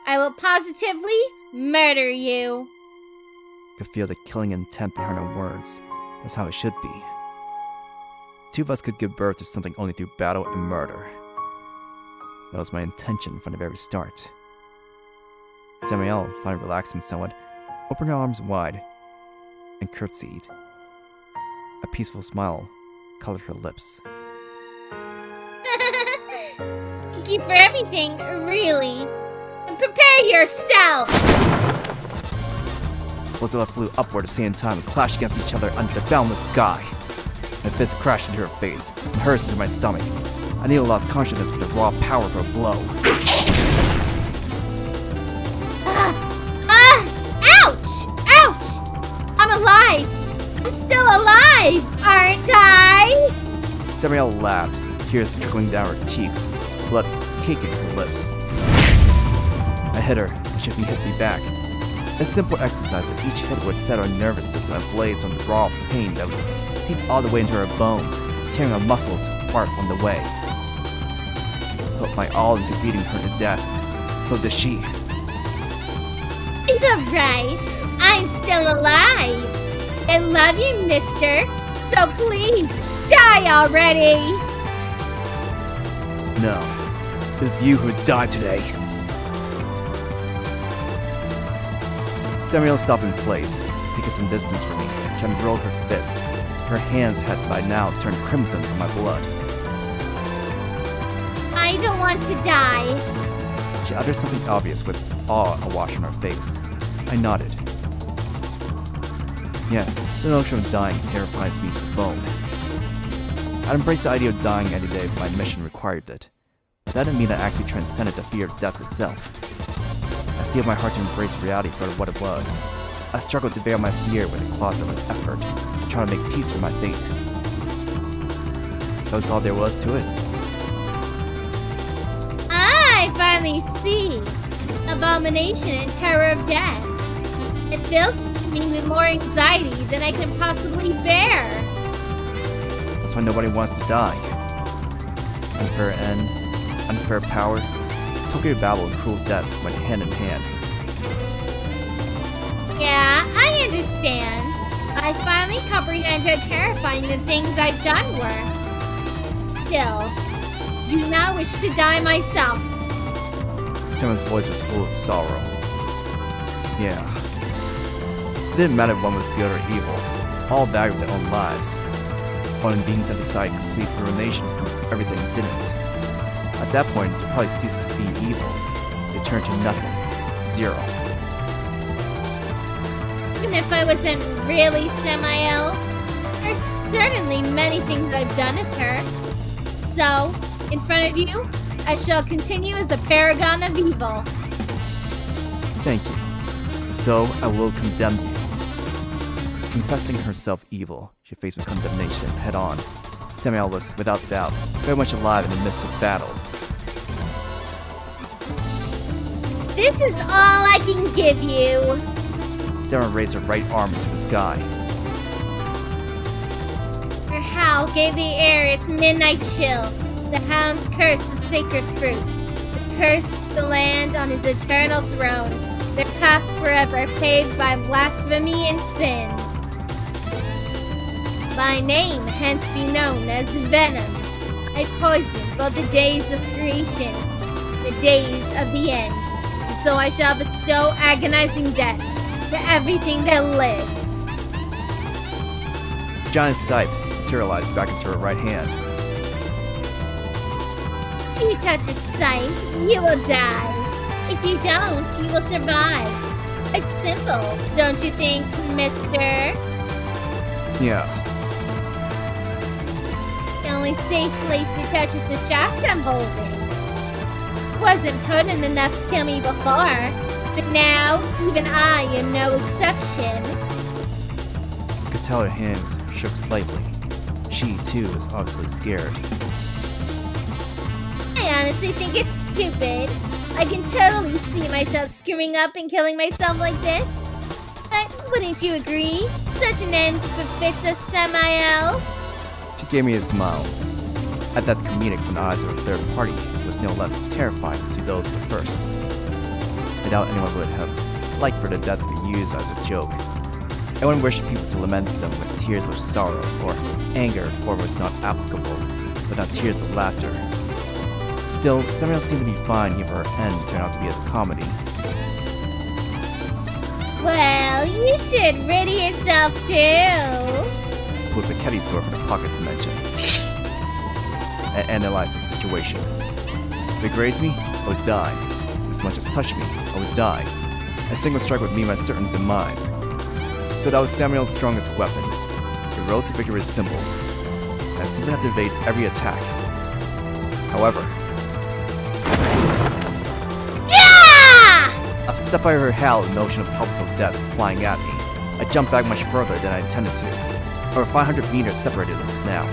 I will positively murder you. I could feel the killing intent behind her words. That's how it should be. Two of us could give birth to something only through battle and murder. That was my intention from the very start. Samael, finally relaxing somewhat, opened her arms wide and curtsied. A peaceful smile colored her lips. Thank you for everything, really. And prepare yourself! Both of us flew upward at the same time and clashed against each other under the boundless sky. My fist crashed into her face, and hers into my stomach. I nearly lost consciousness for the raw power of her blow. Ouch! Ouch! I'm alive! I'm still alive, aren't I? Samael laughed, tears trickling down her cheeks, blood caking her lips. I hit her, and she hit me back. A simple exercise that each hit would set our nervous system ablaze on the raw pain that would seep all the way into her bones, tearing our muscles apart on the way. I put my all into beating her to death. So did she. It's alright. I'm still alive. I love you, mister. So please, die already. No. It's you who died today. Samael stopped in place, taking some distance from me. She unrolled her fist. Her hands had by now turned crimson from my blood. I don't want to die. She uttered something obvious with awe awash on her face. I nodded. Yes, the notion of dying terrifies me to the bone. I'd embraced the idea of dying any day if my mission required it. But that didn't mean I actually transcended the fear of death itself. I steeled my heart to embrace reality for what it was. I struggled to veil my fear with a cloth of an effort, trying to make peace with my fate. That was all there was to it. I finally see. Abomination and terror of death. It fills me with more anxiety than I can possibly bear. That's why nobody wants to die. Unfair end, unfair power. Tokyo Babel and cruel death went hand in hand. Yeah, I understand. I finally comprehend how terrifying the things I've done were. Still, do not wish to die myself. Timon's voice was full of sorrow. Yeah. It didn't matter if one was good or evil. All valued their own lives. One beings that decide complete ruination from everything didn't. At that point, they probably ceased to be evil. They turned to nothing. Zero. Even if I wasn't really Samael, there's certainly many things I've done as her. So, in front of you, I shall continue as the paragon of evil. Thank you. So, I will condemn you. Confessing herself evil, she faced my condemnation head-on, Samael was, without doubt, very much alive in the midst of battle. This is all I can give you. Samael raised her right arm into the sky. Her howl gave the air its midnight chill. The hounds cursed the sacred fruit. The cursed the land on his eternal throne. Their path forever paved by blasphemy and sin. My name hence be known as Venom. I poison both the days of creation, the days of the end. And so I shall bestow agonizing death to everything that lives. Giant scythe materialized back into her right hand. If you touch its scythe, you will die. If you don't, you will survive. It's simple, don't you think, mister? Yeah. The only safe place to touch is the shaft I'm holding. Wasn't potent enough to kill me before, but now, even I am no exception. You could tell her hands shook slightly. She, too, was obviously scared. I honestly think it's stupid. I can totally see myself screwing up and killing myself like this. But wouldn't you agree? Such an end befits a Samael. She gave me a smile. At that comedic from the eyes of a third party was no less terrifying to those of the first. I doubt anyone would have liked for the death to be used as a joke. I wouldn't wish people to lament them with tears of sorrow or anger for what was not applicable, but not tears of laughter. Still, Samael seemed to be fine if her end turned out to be a comedy. Well, you should rid yourself too. Pulled the Ketty sword from the pocket dimension and analyzed the situation. If it grazed me, I would die. As much as touched me, I would die. A single strike would mean my certain demise. So that was Samael's strongest weapon. The road to victory is simple. I simply have to evade every attack. However, upset by her howl and notion of palpable death flying at me, I jumped back much further than I intended to. Over 500 meters separated us now.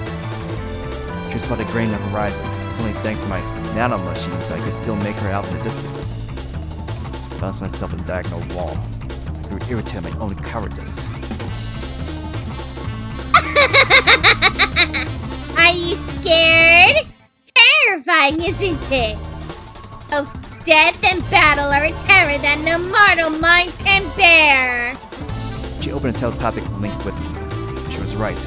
She was about a grain of the horizon. It's only thanks to my nano-machines that I could still make her out in the distance. I bounced myself in a diagonal wall. I grew irritated at my own cowardice. Are you scared? Terrifying, isn't it? Both death and battle are a terror that no mortal mind can bear. She opened a telepathic link with me. She was right.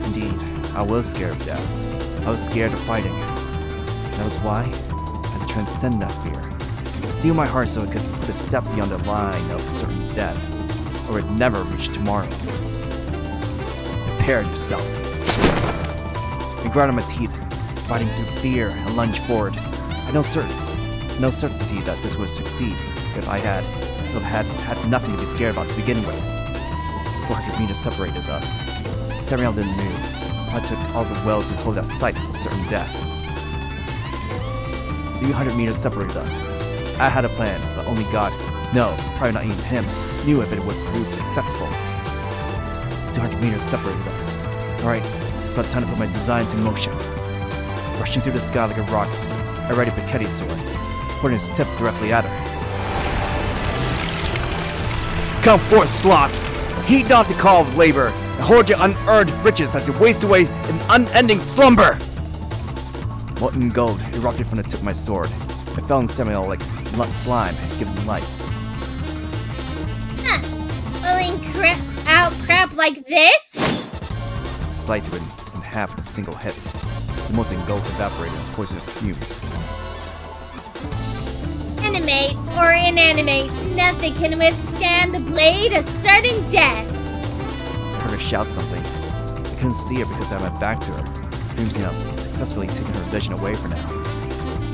Indeed, I was scared of death. I was scared of fighting. That was why I had to transcend that fear. Steel my heart so it could put a step beyond the line of certain death, or it never reach tomorrow. Prepare yourself. I ground my teeth, fighting through fear and lunged forward. I had no certainty that this would succeed if I had nothing to be scared about to begin with. 400 meters separated us. Samael didn't move. I took all the will to hold that sight of certain death. 300 meters separated us. I had a plan, but only God, no, probably not even him, knew if it would prove successful. 200 meters separated us. Alright, it's about time to put my design into motion. Rushing through the sky like a rocket, I readied Piketty's sword, pointing its tip directly at her. Come forth, sloth! Heed not the call of labor, and hoard your unearned riches as you waste away in unending slumber! Molten gold erupted from the tip of my sword. It fell in Samael like slime, given life. Huh. Pulling crap like this? Sliced it in half in a single hit. The molten gold evaporated in poisonous fumes. Animate or inanimate, nothing can withstand the blade of certain death. I heard her shout something. I couldn't see her because I had my back to her. Fumes had successfully taken her vision away for now.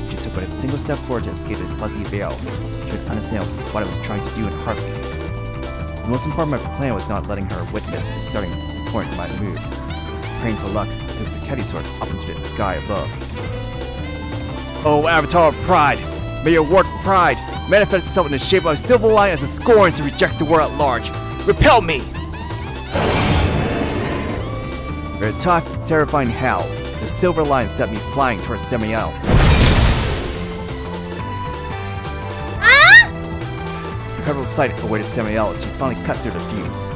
She took but a single step forward to escape the fuzzy veil. She would understand what I was trying to do in a heartbeat. The most important part of my plan was not letting her witness the starting point of my move. Praying for luck, I took the Ketty sword up into the sky above. Oh, Avatar of Pride! May your word of pride manifest itself in the shape of a silver lion as it scorns and rejects the world at large. Repel me! With a tough, terrifying howl, The silver line sent me flying towards Samael. Incredible sight awaited Samael as he finally cut through the fumes.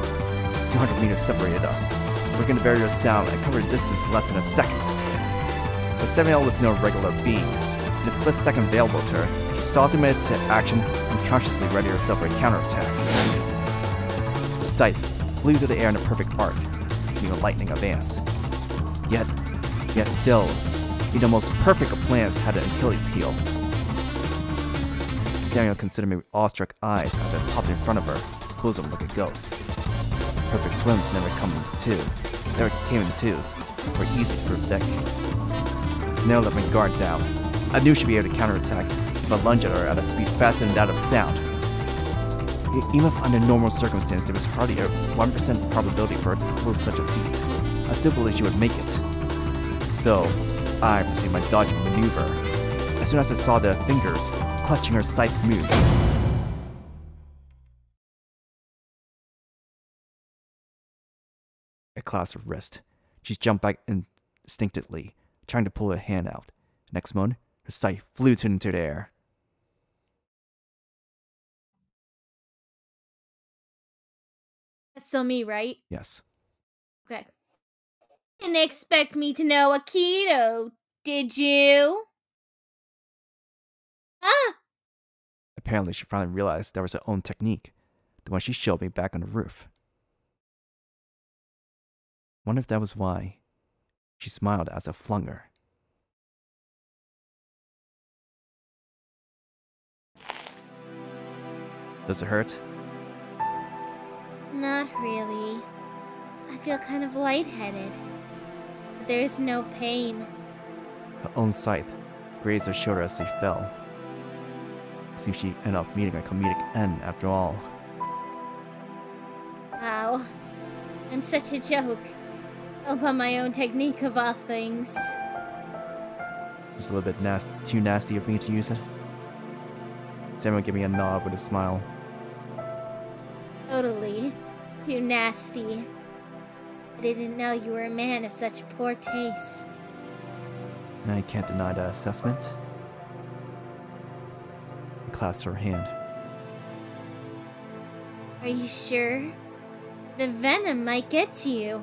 200 meters separated us. Breaking the barrier of sound, I covered a distance in less than a second. But Samael was no regular being. In the split second available to her, she saw through it to action and consciously readied herself for a counterattack. The scythe flew through the air in a perfect arc, making a lightning advance. Yet still, even the most perfect of plans had an Achilles heel. Samael considered me with awestruck eyes as I popped in front of her, bosom like a ghost. Perfect swims never came in twos, were easy through thick. Now let my guard down. I knew she'd be able to counterattack if I lunged at her at a speed faster than that of sound. Even if under normal circumstances there was hardly a 1% probability for her to pull such a feat, I still believed she would make it. So, I proceeded my dodging maneuver. As soon as I saw the fingers clutching her scythe move, I clasped her wrist. She jumped back instinctively, trying to pull her hand out. Next moment, her scythe flew into the air. That's so me, right? Yes. Okay. Didn't expect me to know Aikido, did you? Ah! Apparently, she finally realized that was her own technique, the one she showed me back on the roof. Wonder if that was why. She smiled as I flung her. Does it hurt? Not really. I feel kind of lightheaded. But there's no pain. Her own scythe grazed her shoulder as she fell. Seems she ended up meeting a comedic end after all. Wow. I'm such a joke. All by my own technique of all things. Just a little bit too nasty of me to use it. Samuel gave me a nod with a smile. Totally. Too nasty. I didn't know you were a man of such poor taste. I can't deny that assessment. I clasped her hand. Are you sure? The venom might get to you.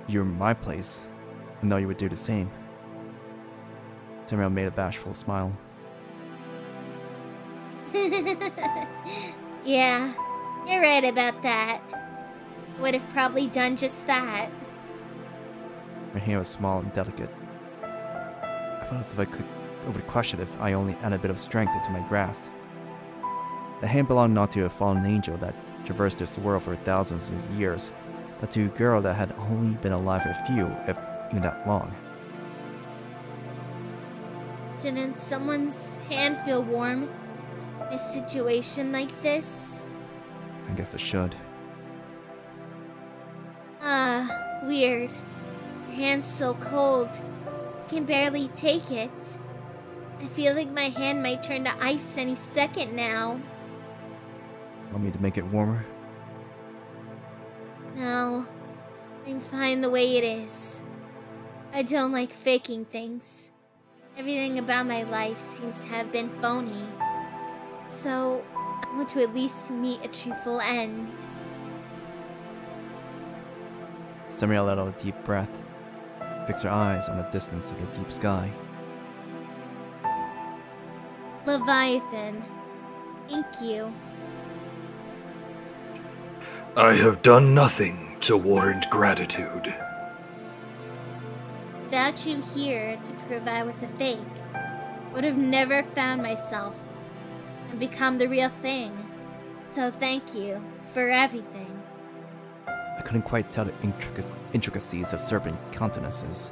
You were in my place. I know you would do the same. Samuel made a bashful smile. Yeah, you're right about that. Would have probably done just that. Her hand was small and delicate. I felt as if I would crush it if I only added a bit of strength into my grasp. The hand belonged not to a fallen angel that traversed this world for thousands of years, but to a girl that had only been alive for a few, if even that long. Didn't someone's hand feel warm in a situation like this? I guess it should. Weird. Your hand's so cold. I can barely take it. I feel like my hand might turn to ice any second now. Want me to make it warmer? No, I'm fine the way it is. I don't like faking things. Everything about my life seems to have been phony. So, I want to at least meet a truthful end. Samael let out a deep breath, fixed her eyes on the distance of the deep sky. Leviathan, thank you. I have done nothing to warrant gratitude. Without you here to prove I was a fake, I would have never found myself and become the real thing. So thank you for everything. I couldn't quite tell the intricacies of serpent countenances,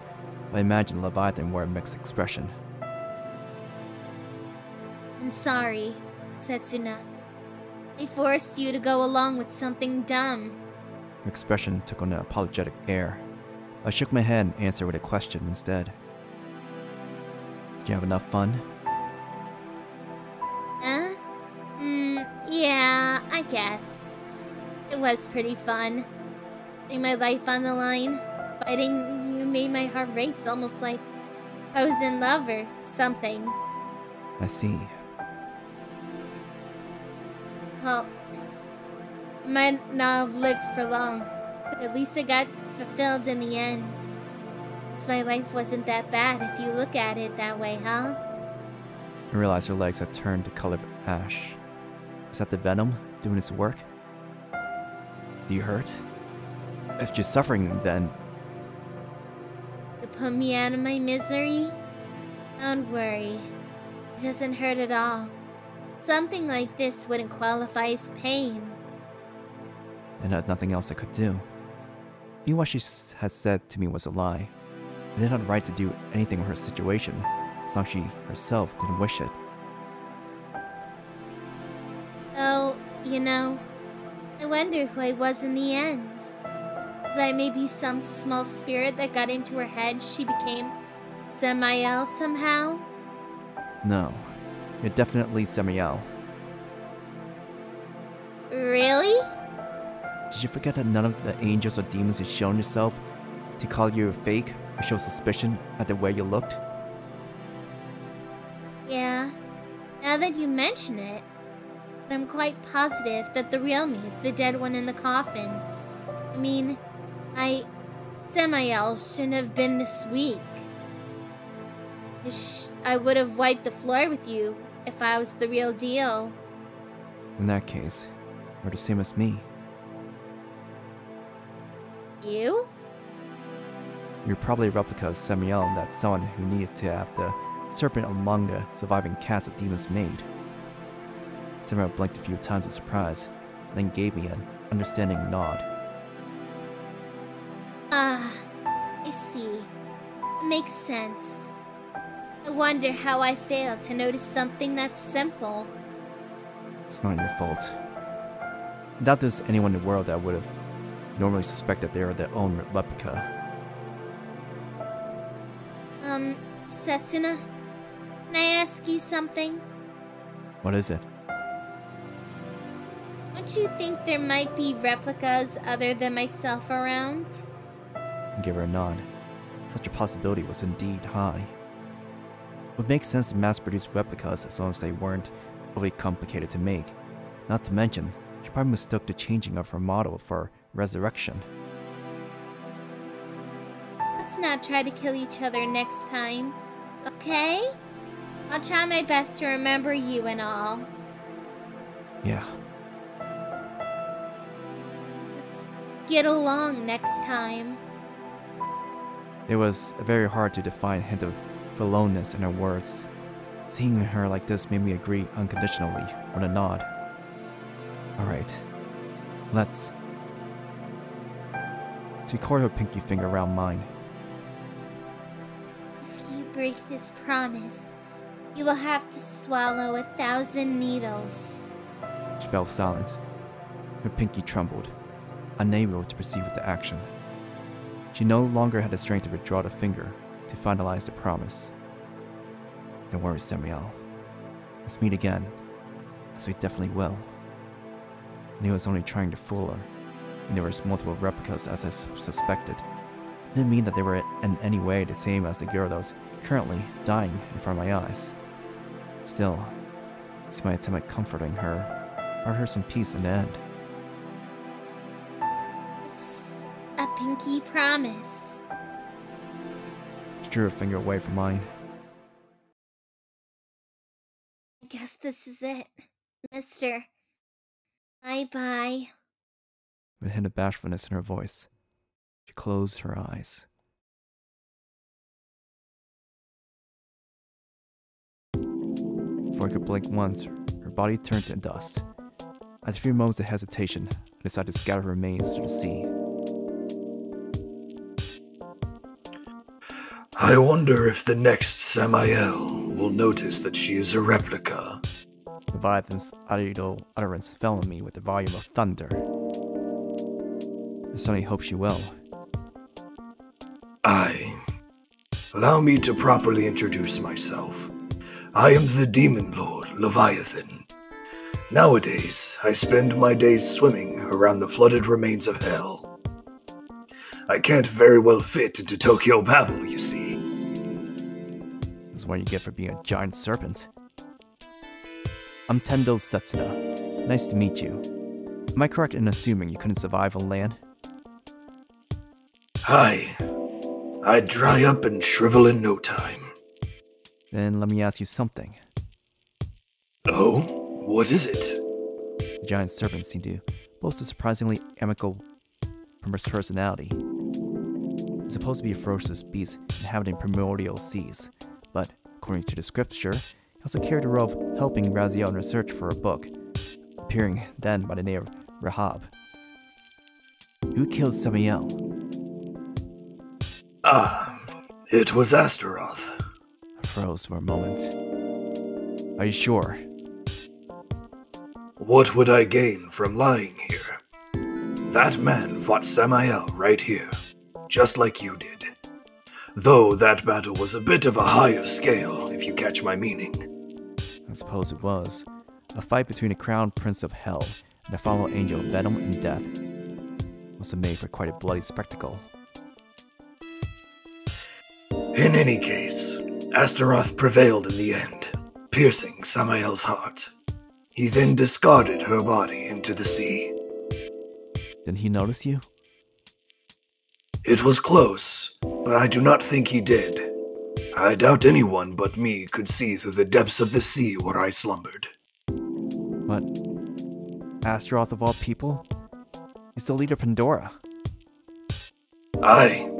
but I imagined Leviathan wore a mixed expression. I'm sorry, Setsuna. I forced you to go along with something dumb. Her expression took on an apologetic air. I shook my head and answered with a question instead. Did you have enough fun? Yeah, I guess. It was pretty fun. Putting my life on the line, fighting who made my heart race almost like I was in love or something. I see. Well, I might not have lived for long, but at least it got fulfilled in the end. Because my life wasn't that bad if you look at it that way, huh? I realized her legs had turned the color of ash. Was that the venom doing its work? Do you hurt? If you're suffering, then... To put me out of my misery? Don't worry. It doesn't hurt at all. Something like this wouldn't qualify as pain. And had nothing else I could do. Even what she had said to me was a lie. I didn't have the right to do anything with her situation, as long as she herself didn't wish it. Oh, you know, I wonder who I was in the end. Was I maybe some small spirit that got into her head? She became Samael somehow? No, you're definitely Samael. Really? Did you forget that none of the angels or demons had shown yourself to call you a fake or show suspicion at the way you looked? Yeah, now that you mention it, but I'm quite positive that the real me is the dead one in the coffin. I mean, Samael shouldn't have been this weak. I would have wiped the floor with you if I was the real deal. In that case, you're the same as me. You? You're probably a replica of Samael, that someone who needed to have the serpent among the surviving cast of demons made. Samael blinked a few times in surprise, then gave me an understanding nod. I see. It makes sense. I wonder how I failed to notice something that simple. It's not your fault. I doubt there's anyone in the world that would have normally suspected they are their own replica. Setsuna, can I ask you something? What is it? Don't you think there might be replicas other than myself around? I gave her a nod. Such a possibility was indeed high. It would make sense to mass-produce replicas as long as they weren't overly complicated to make. Not to mention, she probably mistook the changing of her model for resurrection. Let's not try to kill each other next time, okay? I'll try my best to remember you and all. Yeah. Let's get along next time. It was a very hard to define hint of forlornness in her words. Seeing her like this made me agree unconditionally with a nod. Alright, let's... She caught her pinky finger around mine. If you break this promise, you will have to swallow 1,000 needles. She fell silent. Her pinky trembled, unable to proceed with the action. She no longer had the strength to withdraw the finger to finalize the promise. Don't worry, Samael. Let's meet again, as we definitely will. And he was only trying to fool her, and there were multiple replicas as I suspected. It didn't mean that they were in any way the same as the girl that was currently dying in front of my eyes. Still, see my attempt at comforting her brought her some peace in the end. It's a pinky promise. She drew her finger away from mine. I guess this is it, mister. Bye-bye. With a hint of bashfulness in her voice, she closed her eyes. Before I could blink once, her body turned to dust. After a few moments of hesitation, I decided to scatter her remains to the sea. I wonder if the next Samael will notice that she is a replica. Leviathan's idle utterance fell on me with the volume of thunder. I certainly hope she will. Allow me to properly introduce myself. I am the Demon Lord, Leviathan. Nowadays, I spend my days swimming around the flooded remains of hell. I can't very well fit into Tokyo Babel, you see. That's what you get for being a giant serpent. I'm Tendo Setsuna. Nice to meet you. Am I correct in assuming you couldn't survive on land? Hi. I'd dry up and shrivel in no time. Then let me ask you something. Oh? What is it? The giant serpents seem to boast a surprisingly amicable personality. It's supposed to be a ferocious beast inhabiting primordial seas, but according to the scripture, he also carried the role of helping Raziel in research for a book, appearing then by the name of Rahab. Who killed Samael? It was Astaroth. I froze for a moment. Are you sure? What would I gain from lying here? That man fought Samael right here, just like you did. Though that battle was a bit of a higher scale, if you catch my meaning. I suppose it was. A fight between the crown prince of hell and the fallen angel of venom and death. Must have made for quite a bloody spectacle. In any case, Astaroth prevailed in the end, piercing Samael's heart. He then discarded her body into the sea. Didn't he notice you? It was close, but I do not think he did. I doubt anyone but me could see through the depths of the sea where I slumbered. But Astaroth of all people? He's the leader of Pandora. Aye.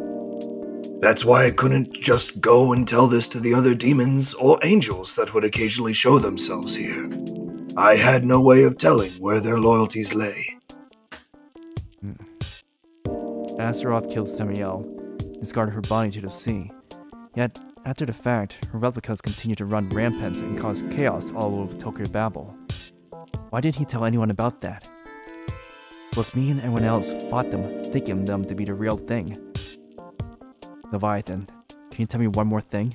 That's why I couldn't just go and tell this to the other demons or angels that would occasionally show themselves here. I had no way of telling where their loyalties lay. Astaroth killed Samael, discarded her body to the sea. Yet, after the fact, her replicas continued to run rampant and cause chaos all over Tokyo Babel. Why didn't he tell anyone about that? Both me and everyone else fought them, thinking them to be the real thing. Leviathan, can you tell me one more thing?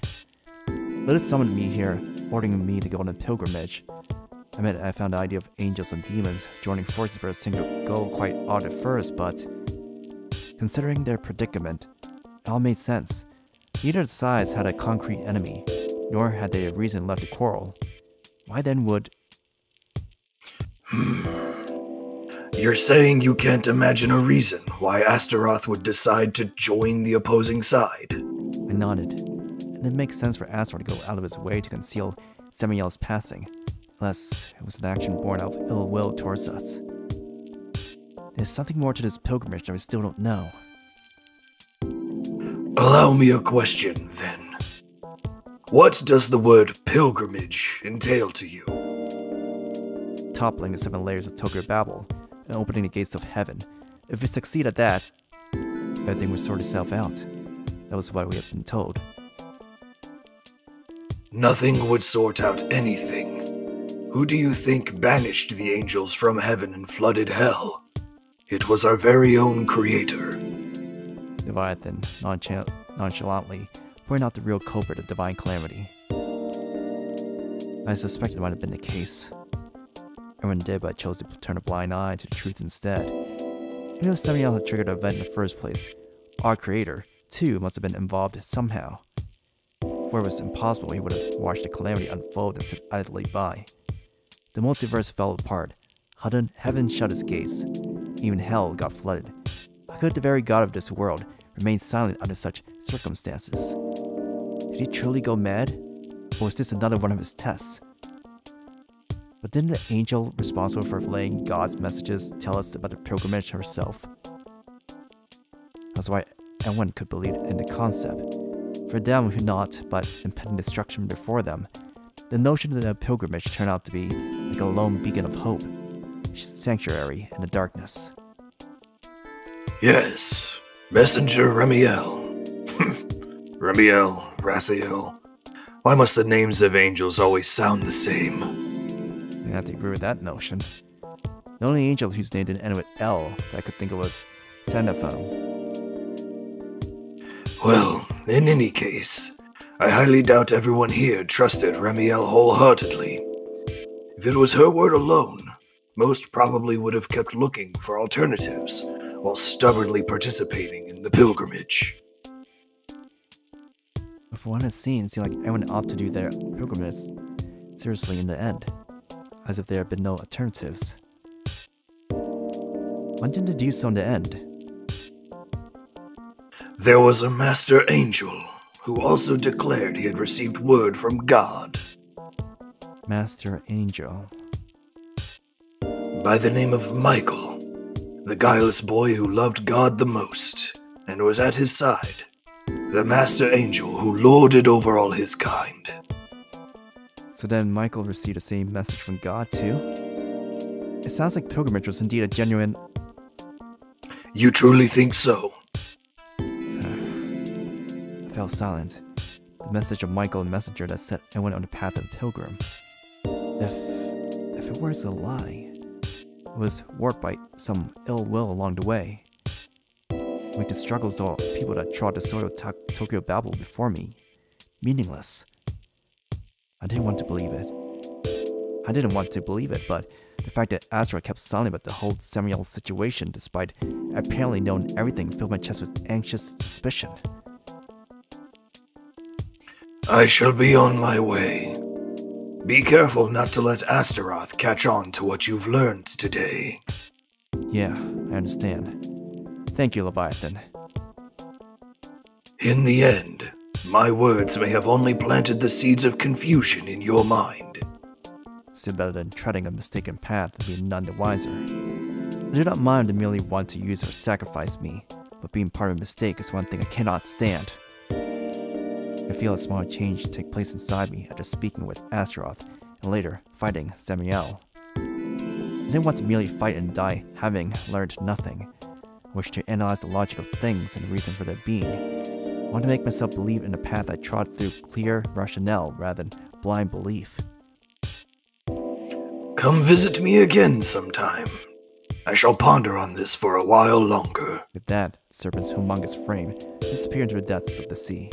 Lilith summoned me here, ordering me to go on a pilgrimage. I admit I found the idea of angels and demons joining forces for a single goal quite odd at first, but considering their predicament, it all made sense. Neither sides had a concrete enemy, nor had they a reason left to quarrel. Why then would... You're saying you can't imagine a reason why Astaroth would decide to join the opposing side? I nodded. And it makes sense for Astaroth to go out of his way to conceal Samael's passing, unless it was an action born out of ill will towards us. There's something more to this pilgrimage that we still don't know. Allow me a question, then. What does the word pilgrimage entail to you? Toppling the 7 layers of Tokyo Babel and opening the gates of heaven. If we succeed at that, everything would sort itself out. That was what we have been told. Nothing would sort out anything. Who do you think banished the angels from heaven and flooded hell? It was our very own creator. Leviathan, nonchalantly, pointing out the real culprit of divine calamity. I suspected it might have been the case. Everyone did, but chose to turn a blind eye to the truth instead. Even if Samael had triggered the event in the first place, our creator, too, must have been involved somehow. For it was impossible he would have watched the calamity unfold and sit idly by. The multiverse fell apart. Heaven shut its gates. Even hell got flooded. How could the very god of this world remain silent under such circumstances? Did he truly go mad? Or was this another one of his tests? But didn't the angel responsible for relaying God's messages tell us about the pilgrimage herself? That's why anyone could believe in the concept. For them who not, but impending destruction before them, the notion of the pilgrimage turned out to be like a lone beacon of hope, sanctuary in the darkness. Yes, Messenger Raziel. Raziel, Raziel. Why must the names of angels always sound the same? I have to agree with that notion. The only angel whose name didn't end with L that I could think of was Xenophon. Well, in any case, I highly doubt everyone here trusted Raziel wholeheartedly. If it was her word alone, most probably would have kept looking for alternatives while stubbornly participating in beginning the pilgrimage. From what I've seen, it seemed like everyone opted to do their pilgrimage seriously in the end, as if there had been no alternatives. Why didn't they do so in the end? There was a master angel who also declared he had received word from God. Master Angel. By the name of Michael, the guileless boy who loved God the most and was at his side. The master angel who lorded over all his kind. So then Michael received the same message from God too? It sounds like pilgrimage was indeed a genuine... You truly think so? I fell silent. The message of Michael, the messenger that set everyone on the path of the pilgrim. If it was a lie, it was warped by some ill will along the way. Like the struggles of people that trod the soil of Tokyo Babel before me. Meaningless. I didn't want to believe it. But the fact that Astaroth kept silent about the whole Samael situation despite apparently knowing everything filled my chest with anxious suspicion. I shall be on my way. Be careful not to let Astaroth catch on to what you've learned today. Yeah, I understand. Thank you, Leviathan. In the end, my words may have only planted the seeds of confusion in your mind. Still better than treading a mistaken path and being none the wiser. I do not mind to merely want to use or sacrifice me, but being part of a mistake is one thing I cannot stand. I feel a small change take place inside me after speaking with Astaroth and later fighting Samael. I didn't want to merely fight and die having learned nothing. I wish to analyze the logic of things and the reason for their being. I want to make myself believe in the path I trod through clear rationale rather than blind belief. Come visit me again sometime. I shall ponder on this for a while longer. With that, the serpent's humongous frame disappeared into the depths of the sea.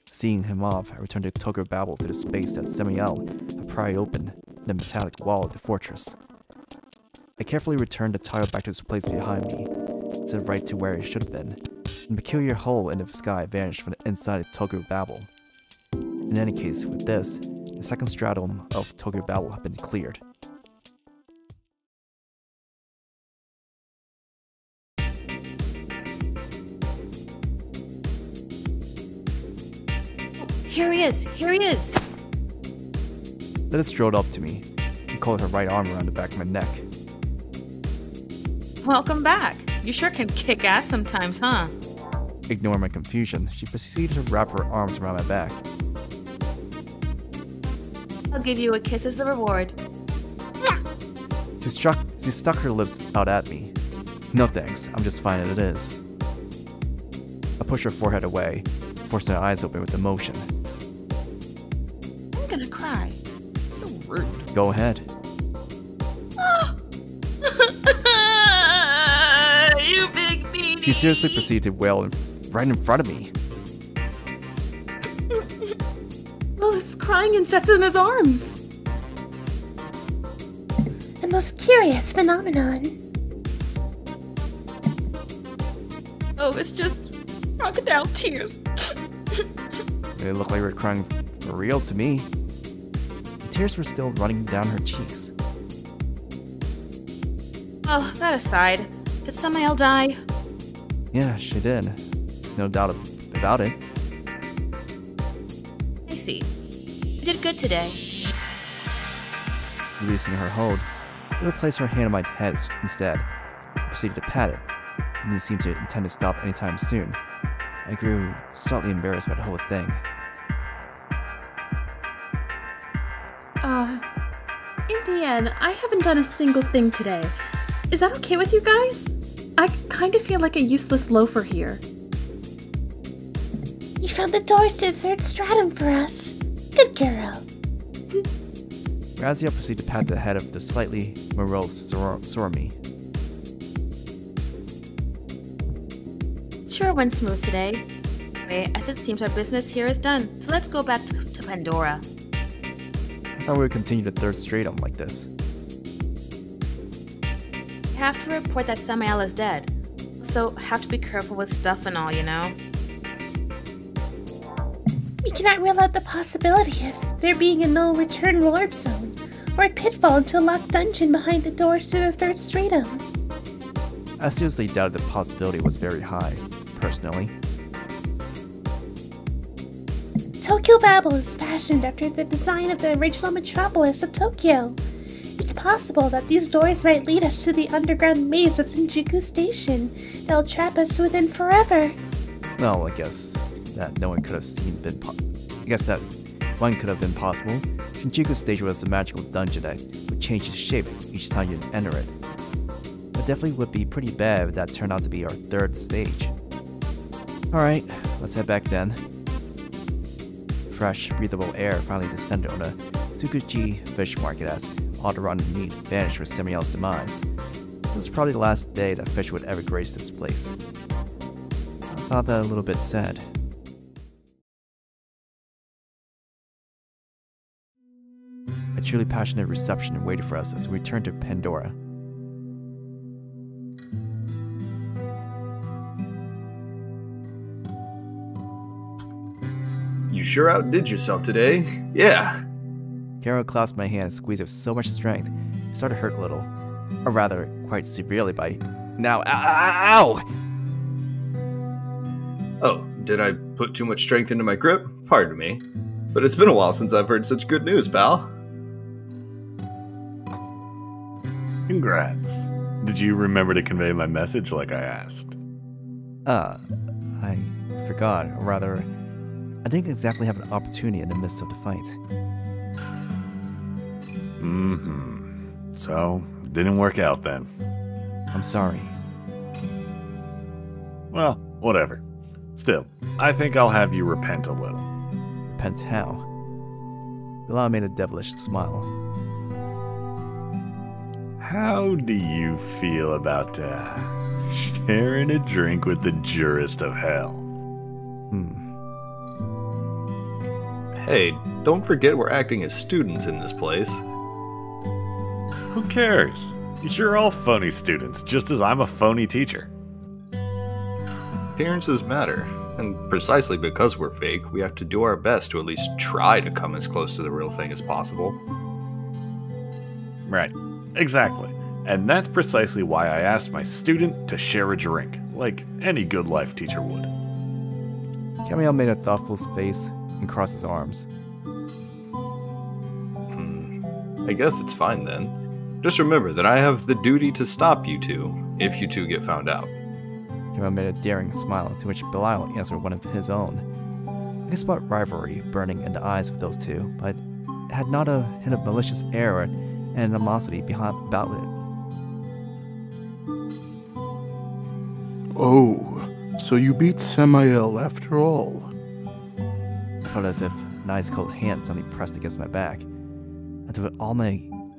Seeing him off, I returned to Tokyo Babel through the space that Samael had pried open in the metallic wall of the fortress. I carefully returned the tile back to its place behind me, set right to where it should have been, and the peculiar hole in the sky vanished from the inside of Tokyo Babel. In any case, with this, the second stratum of Tokyo Babel had been cleared. Here he is! Lilith strode up to me and coiled her right arm around the back of my neck. Welcome back. You sure can kick ass sometimes, huh? Ignoring my confusion, she proceeded to wrap her arms around my back. I'll give you a kiss as a reward. She stuck her lips out at me. No thanks, I'm just fine as it is. I pushed her forehead away, forced her eyes open with emotion. I'm gonna cry. So rude. Go ahead. You big meanie. She seriously proceeded to wail right in front of me. Lilith's crying and sets in his arms. The most curious phenomenon. Oh, it's just crocodile tears. It looked like we were crying for real to me. The tears were still running down her cheeks. Oh, that aside, did Samael die? Yeah, she did. There's no doubt about it. I see. You did good today. Releasing her hold, Lilith placed her hand on my head instead, and proceeded to pat it, and didn't seem to intend to stop anytime soon. I grew slightly embarrassed by the whole thing. In the end, I haven't done a single thing today. Is that okay with you guys? I kind of feel like a useless loafer here. You found the doors to the third stratum for us. Good girl. Raziel proceeded to pat the head of the slightly morose Sorami. Sure went smooth today. Anyway, as it seems our business here is done, so let's go back to Pandora. I thought we would continue the third stratum like this. We have to report that Samael is dead. so have to be careful with stuff and all, you know? We cannot rule out the possibility of there being a no-return warp zone, or a pitfall into a locked dungeon behind the doors to the third stratum. I seriously doubted the possibility was very high, personally. Tokyo Babel is fashioned after the design of the original metropolis of Tokyo. It's possible that these doors might lead us to the underground maze of Shinjuku Station that'll trap us within forever. Well, I guess that one could have been possible. Shinjuku Station was a magical dungeon that would change its shape each time you enter it. It definitely would be pretty bad if that turned out to be our third stage. Alright, let's head back then. Fresh, breathable air finally descended on the Tsukuchi fish market as all the rotten meat vanished for Samael's demise. This was probably the last day that fish would ever grace this place. I thought that a little bit sad. A truly passionate reception waited for us as we returned to Pandora. You sure outdid yourself today. Yeah. Carol clasped my hand and squeezed it with so much strength, it started to hurt a little. Or rather, quite severely by now. Ow! Oh, did I put too much strength into my grip? Pardon me. But it's been a while since I've heard such good news, pal. Congrats. Did you remember to convey my message like I asked? I forgot. Or rather, I didn't exactly have an opportunity in the midst of the fight. So, didn't work out then. I'm sorry. Well, whatever. Still, I think I'll have you repent a little. Repent how? Belial made a devilish smile. How do you feel about sharing a drink with the jurist of hell? Hey, don't forget we're acting as students in this place. Who cares? You're all phony students, just as I'm a phony teacher. Appearances matter, and precisely because we're fake, we have to do our best to at least try to come as close to the real thing as possible. Right, exactly. And that's precisely why I asked my student to share a drink, like any good life teacher would. Camael made a thoughtful face and crossed his arms. I guess it's fine then. Just remember that I have the duty to stop you two, if you two get found out. Camael made a daring smile, to which Belial answered one of his own. I could spot rivalry burning in the eyes of those two, but it had not a hint of malicious air or animosity about it. Oh, so you beat Samael after all. I felt as if an ice cold hand suddenly pressed against my back. I threw it all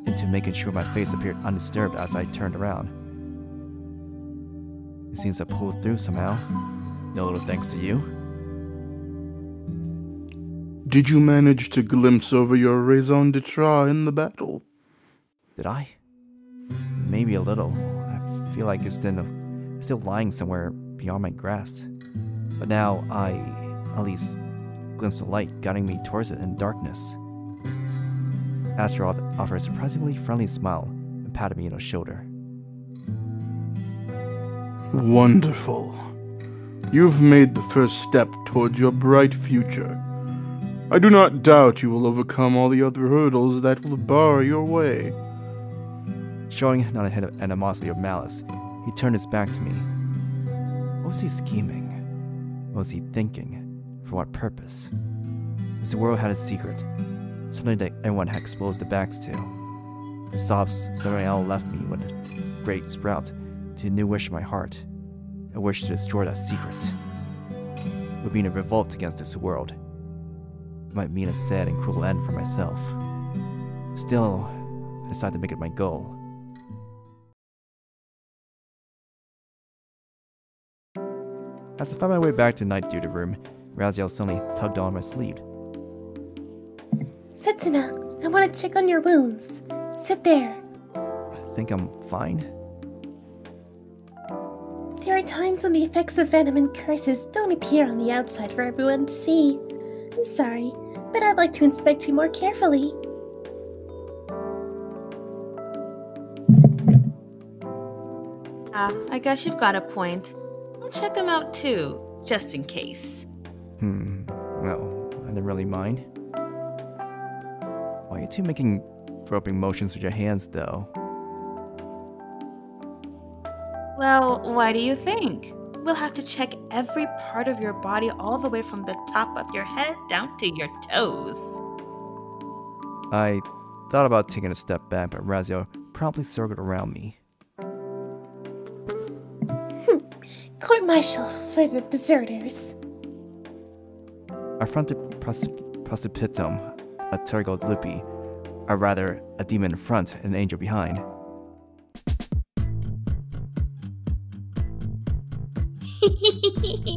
into making sure my face appeared undisturbed as I turned around. It seems to pull through somehow. No little thanks to you. Did you manage to glimpse over your raison d'etre in the battle? Did I? Maybe a little. I feel like it's still lying somewhere beyond my grasp. But now I, at least, glimpse of light guiding me towards it in darkness. Astaroth offered a surprisingly friendly smile and patted me on the shoulder. Wonderful. You've made the first step towards your bright future. I do not doubt you will overcome all the other hurdles that will bar your way. Showing not a hint of animosity or malice, he turned his back to me. What was he scheming? What was he thinking? For what purpose? As the world had a secret, something that everyone had exposed their backs to. The sobs Samael left me with a great sprout to a new wish in my heart, a wish to destroy that secret. It would mean a revolt against this world. It might mean a sad and cruel end for myself. Still, I decided to make it my goal. As I found my way back to night duty room, Raziel suddenly tugged on my sleeve. Setsuna, I want to check on your wounds. Sit there. I think I'm fine. There are times when the effects of venom and curses don't appear on the outside for everyone to see. I'm sorry, but I'd like to inspect you more carefully. I guess you've got a point. I'll check him out too, just in case. Well, I didn't really mind. Why are you two making groping motions with your hands, though? Well, why do you think? We'll have to check every part of your body all the way from the top of your head down to your toes. I thought about taking a step back, but Raziel promptly circled around me. Court-martial for the deserters. I fronted Prostipitum, a Turgo Lupi, or rather, a demon in front and an angel behind.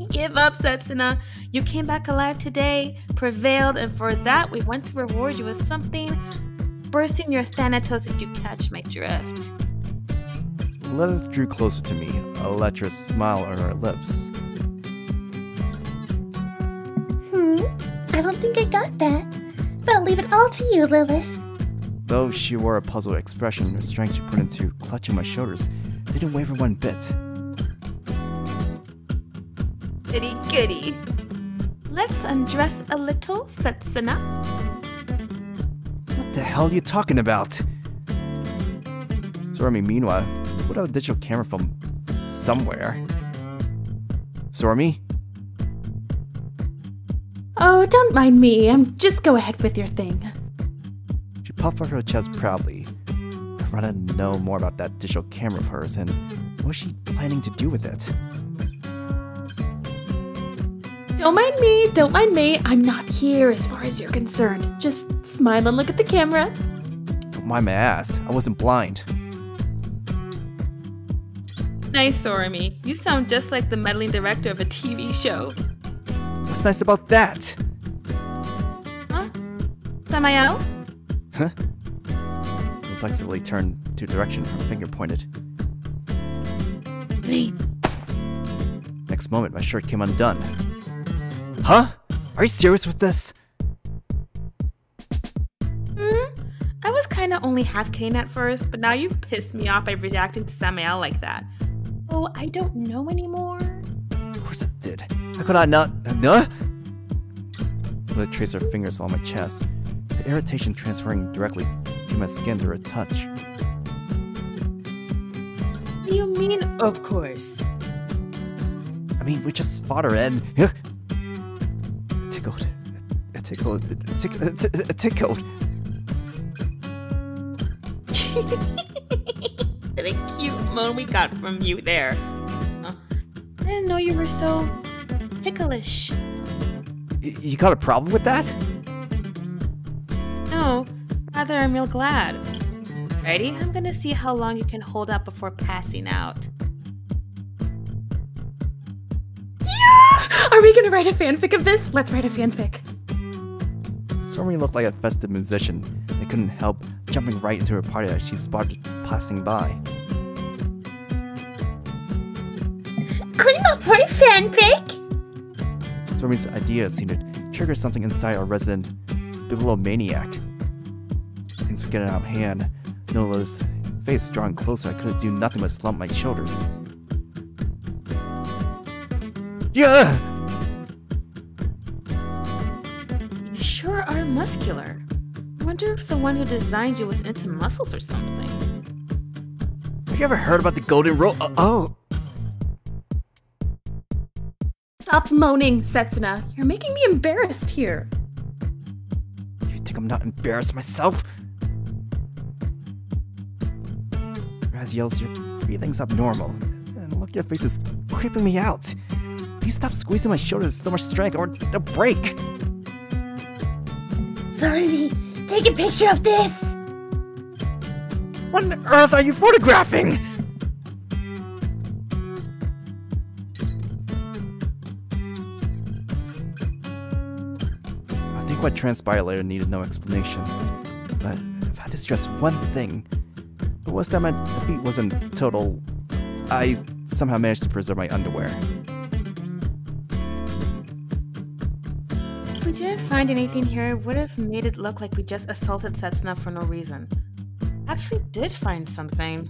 Give up, Setsuna. You came back alive today, prevailed, and for that we want to reward you with something. Bursting your Thanatos if you catch my drift. Lilith drew closer to me, a lecherous smile on her lips. I don't think I got that, but I'll leave it all to you, Lilith. Though she wore a puzzled expression, the strength she put into clutching my shoulders didn't waver one bit. Goody goody. Let's undress a little, Setsuna. What the hell are you talking about? Sorami, meanwhile, put out a digital camera from somewhere. Sorami? Oh, don't mind me. Just go ahead with your thing. She puffed out her chest proudly. I wanted to know more about that digital camera of hers and what was she planning to do with it? Don't mind me. I'm not here as far as you're concerned. Just smile and look at the camera. Don't mind my ass. I wasn't blind. Nice, Sorami. You sound just like the meddling director of a TV show. What's nice about that? Huh? Samael? Huh? Reflexively turned to a direction her finger pointed. Next moment, my shirt came undone. Huh? Are you serious with this? I was kinda only half kidding at first, but now you've pissed me off by reacting to Samael like that. Oh, I don't know anymore. Of course it did. How could I not? Huh? Lilith traced her fingers along my chest, the irritation transferring directly to my skin through her touch. What do you mean, of course? I mean, we just fought her and... Tickled. What a cute moan we got from you there. I didn't know you were so ticklish. You got a problem with that? No, rather I'm real glad. Ready? I'm gonna see how long you can hold up before passing out. Yeah! Are we gonna write a fanfic of this? Let's write a fanfic. Sorami looked like a festive musician. I couldn't help jumping right into her party as she spotted passing by. I'm up for a fanfic! Sorami's idea seemed to trigger something inside our resident bibliomaniac. Things were getting out of hand. Nola's face drawing closer, I couldn't do nothing but slump my shoulders. Yeah! You sure are muscular. I wonder if the one who designed you was into muscles or something. Have you ever heard about the golden rule? Oh! Stop moaning, Setsuna. You're making me embarrassed here. You think I'm not embarrassed myself? Raziel's, your breathing's abnormal. And look, your face is creeping me out. Please stop squeezing my shoulders with so much strength or they'll break. Sorry, take a picture of this! What on earth are you photographing? I think what transpired later needed no explanation. But if I had to stress one thing, it was that my defeat wasn't total. I somehow managed to preserve my underwear. If we didn't find anything here, it would have made it look like we just assaulted Setsuna for no reason. I actually did find something.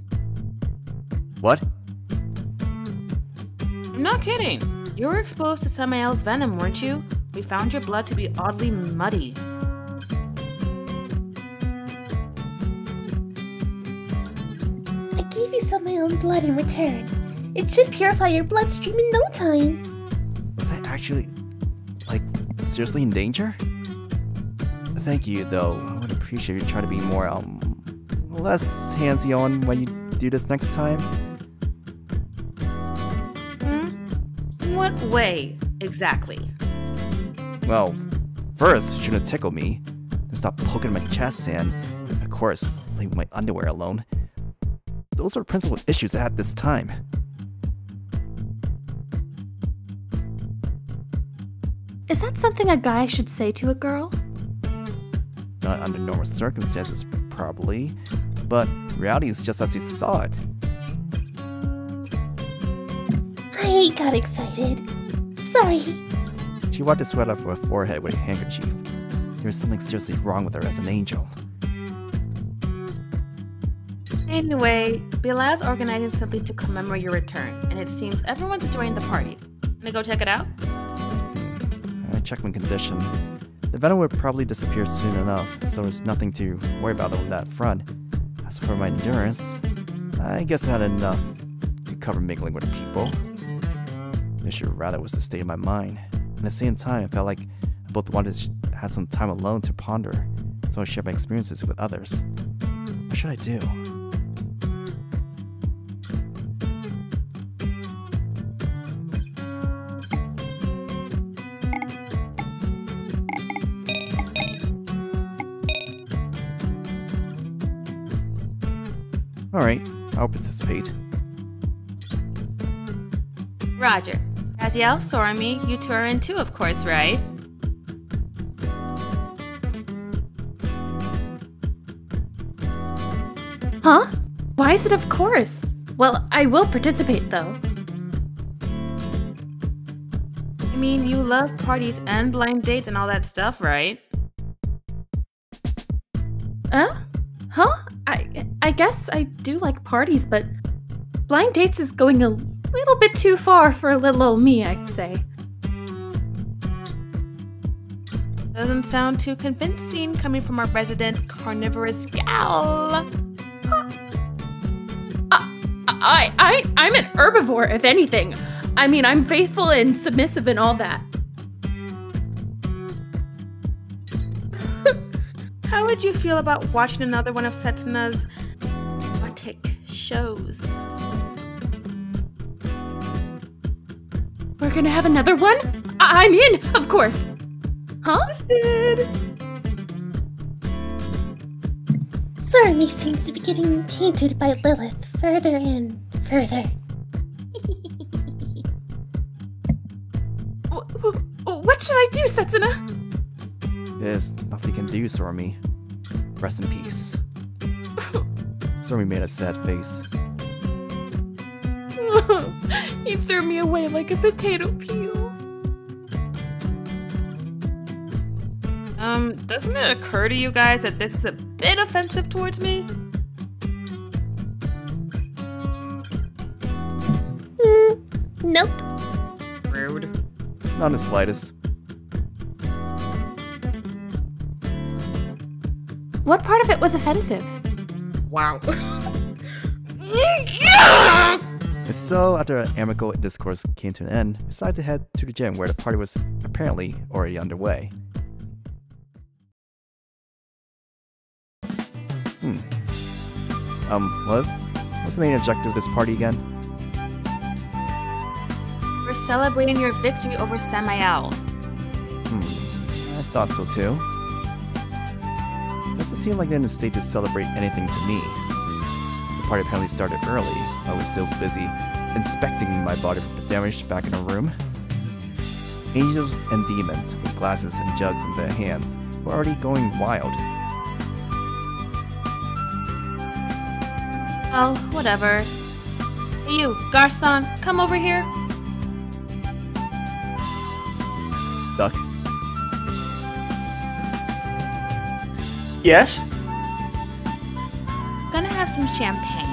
What? I'm not kidding. You were exposed to Samael's venom, weren't you? We found your blood to be oddly muddy. I gave you some of my own blood in return. It should purify your bloodstream in no time. Was I actually, like, seriously in danger? Thank you, though. I would appreciate you try to be more, less handsy-on when you do this next time. What way, exactly? Well, first, you shouldn't tickle me. Then stop poking my chest, and, of course, leave my underwear alone. Those are the principal issues at this time. Is that something a guy should say to a girl? Not under normal circumstances, probably. But reality is just as you saw it. I got excited. Sorry. She wiped the sweat off her forehead with a handkerchief. There was something seriously wrong with her as an angel. Anyway, Belial's organizing something to commemorate your return, and it seems everyone's enjoying the party. Wanna go check it out? I checked my condition. The venom would probably disappear soon enough, so there's nothing to worry about on that front. As for my endurance, I guess I had enough to cover mingling with people. The issue rather was the state of my mind. At the same time, I felt like I both wanted to have some time alone to ponder, so I shared my experiences with others. What should I do? Alright, I'll participate. Roger. Raziel, Sorami, you two are in too, of course, right? Huh? Why is it of course? Well, I will participate though. I mean, you love parties and blind dates and all that stuff, right? Huh? I guess I do like parties, but blind dates is going a little bit too far for a little old me, I'd say. Doesn't sound too convincing coming from our resident carnivorous gal. I'm an herbivore, if anything. I mean, I'm faithful and submissive and all that. How would you feel about watching another one of Setsuna's erotic shows? We're gonna have another one? I'm in, of course. Huh? Busted. Sorami seems to be getting tainted by Lilith further and further. What should I do, Setsuna? There's nothing you can do, Sorami. Rest in peace. Sorami made a sad face. He threw me away like a potato peel. Doesn't it occur to you guys that this is a bit offensive towards me? Nope. Rude. Not in the slightest. What part of it was offensive? Wow. And so, after an amicable discourse came to an end, we decided to head to the gym where the party was apparently already underway. Liv? What's the main objective of this party again? We're celebrating your victory over Samael. I thought so too. Doesn't seem like they're in a state to celebrate anything to me. The party apparently started early. I was still busy inspecting my body from the damage back in the room. Angels and demons with glasses and jugs in their hands were already going wild. Well, whatever. Hey you, Garcon, come over here. Duck. Yes? Gonna have some champagne.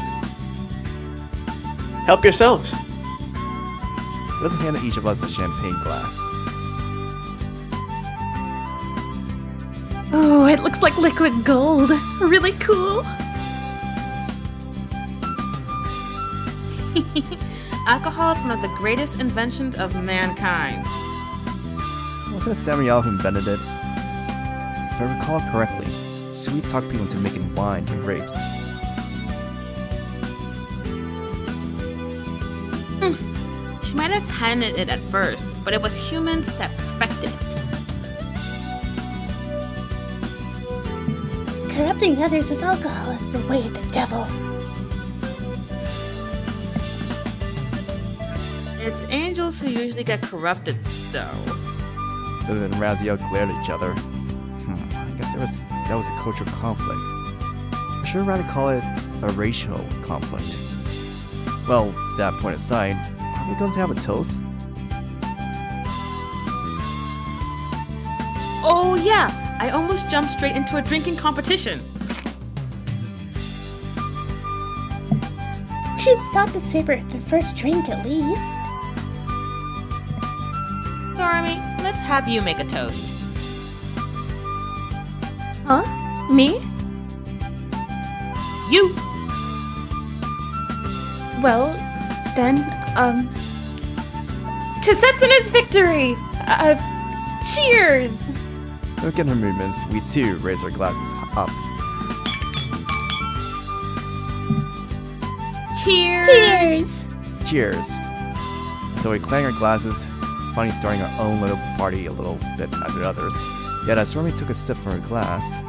Help yourselves. We'll hand each of us a champagne glass. Oh, it looks like liquid gold. Really cool. Alcohol is one of the greatest inventions of mankind. Was it Samael who invented it? If I recall correctly, Sweet talked people into making wine from grapes. She might have patented it at first, but it was humans that perfected it. Corrupting others with alcohol is the way of the devil. It's angels who usually get corrupted, though. Lilith and Raziel glared at each other. I guess that was a cultural conflict. I should rather call it a racial conflict. Well, that point aside, are we going to have a toast? Oh yeah, I almost jumped straight into a drinking competition. We should stop to savor the first drink at least. Sorami, let's have you make a toast. Huh? Me? You! Well, then, to Setsuna's victory! Cheers! Look at her movements, we too raise our glasses up. Cheers! Cheers! Cheers! So we clang our glasses, finally starting our own little party a little bit after others. Yet as Sorami took a sip from her glass...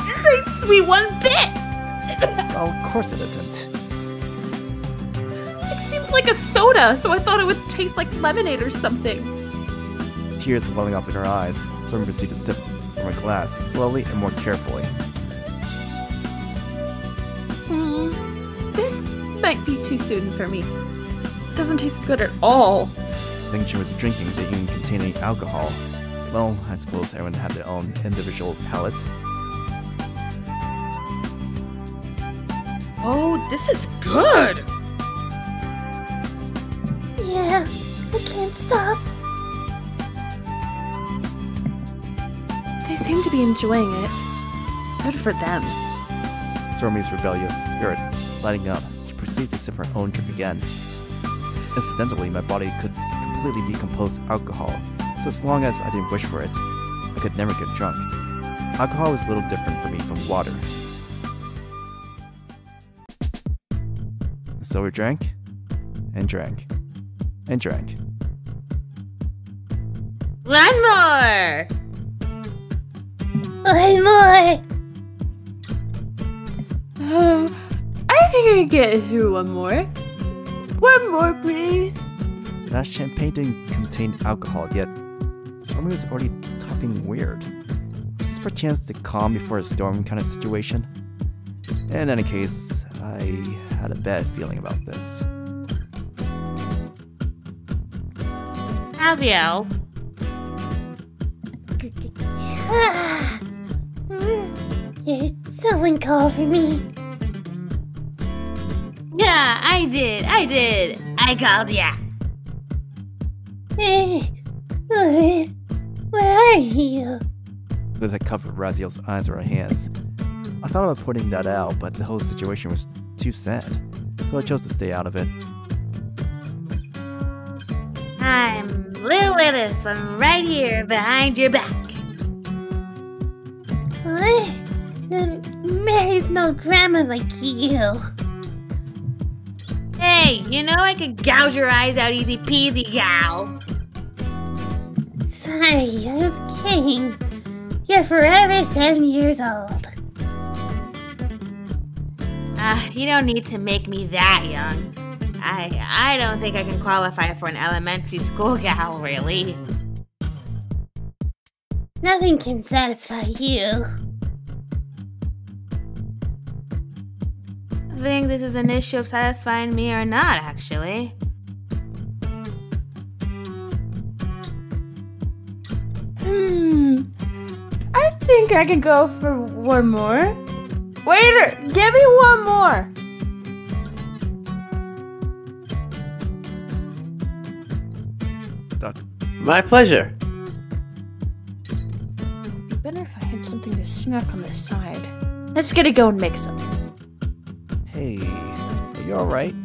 This ain't sweet one bit! Well, of course it isn't. It seemed like a soda, so I thought it would taste like lemonade or something. Tears welling up in her eyes, Sorami proceeded to sip from her glass, slowly and more carefully. This might be too soon for me. Doesn't taste good at all. The thing she was drinking didn't even contain any alcohol. Well, I suppose everyone had their own individual palate. Oh, this is good! Yeah, I can't stop. They seem to be enjoying it. Good for them. Sorami's rebellious spirit lighting up, she proceeded to sip her own drink again. Incidentally, my body could completely decompose alcohol, so as long as I didn't wish for it, I could never get drunk. Alcohol was a little different for me from water. So we drank, and drank, and drank. One more! One more! I think I can get through one more. One more, please. That champagne didn't contain alcohol, yet Sorami was already talking weird. Was this perchance the calm before a storm kind of situation? In any case, I had a bad feeling about this. Raziel. Someone call for me. Yeah, I did. I called ya. Hey, Lilith, where are you? Lilith had covered Raziel's eyes with her hands. I thought about pointing that out, but the whole situation was too sad, so I chose to stay out of it. I'm Lilith from right here behind your back. What? Mary's no grandma like you. Hey, you know I could gouge your eyes out easy peasy, gal. Sorry, I was kidding. You're forever 7 years old. You don't need to make me that young. I don't think I can qualify for an elementary school gal, really. Nothing can satisfy you. think this is an issue of satisfying me or not, actually. I think I can go for one more. Waiter, give me one more. My pleasure. It'd be better if I had something to snack on the side. Let's get it go and make some. Hey, are you alright?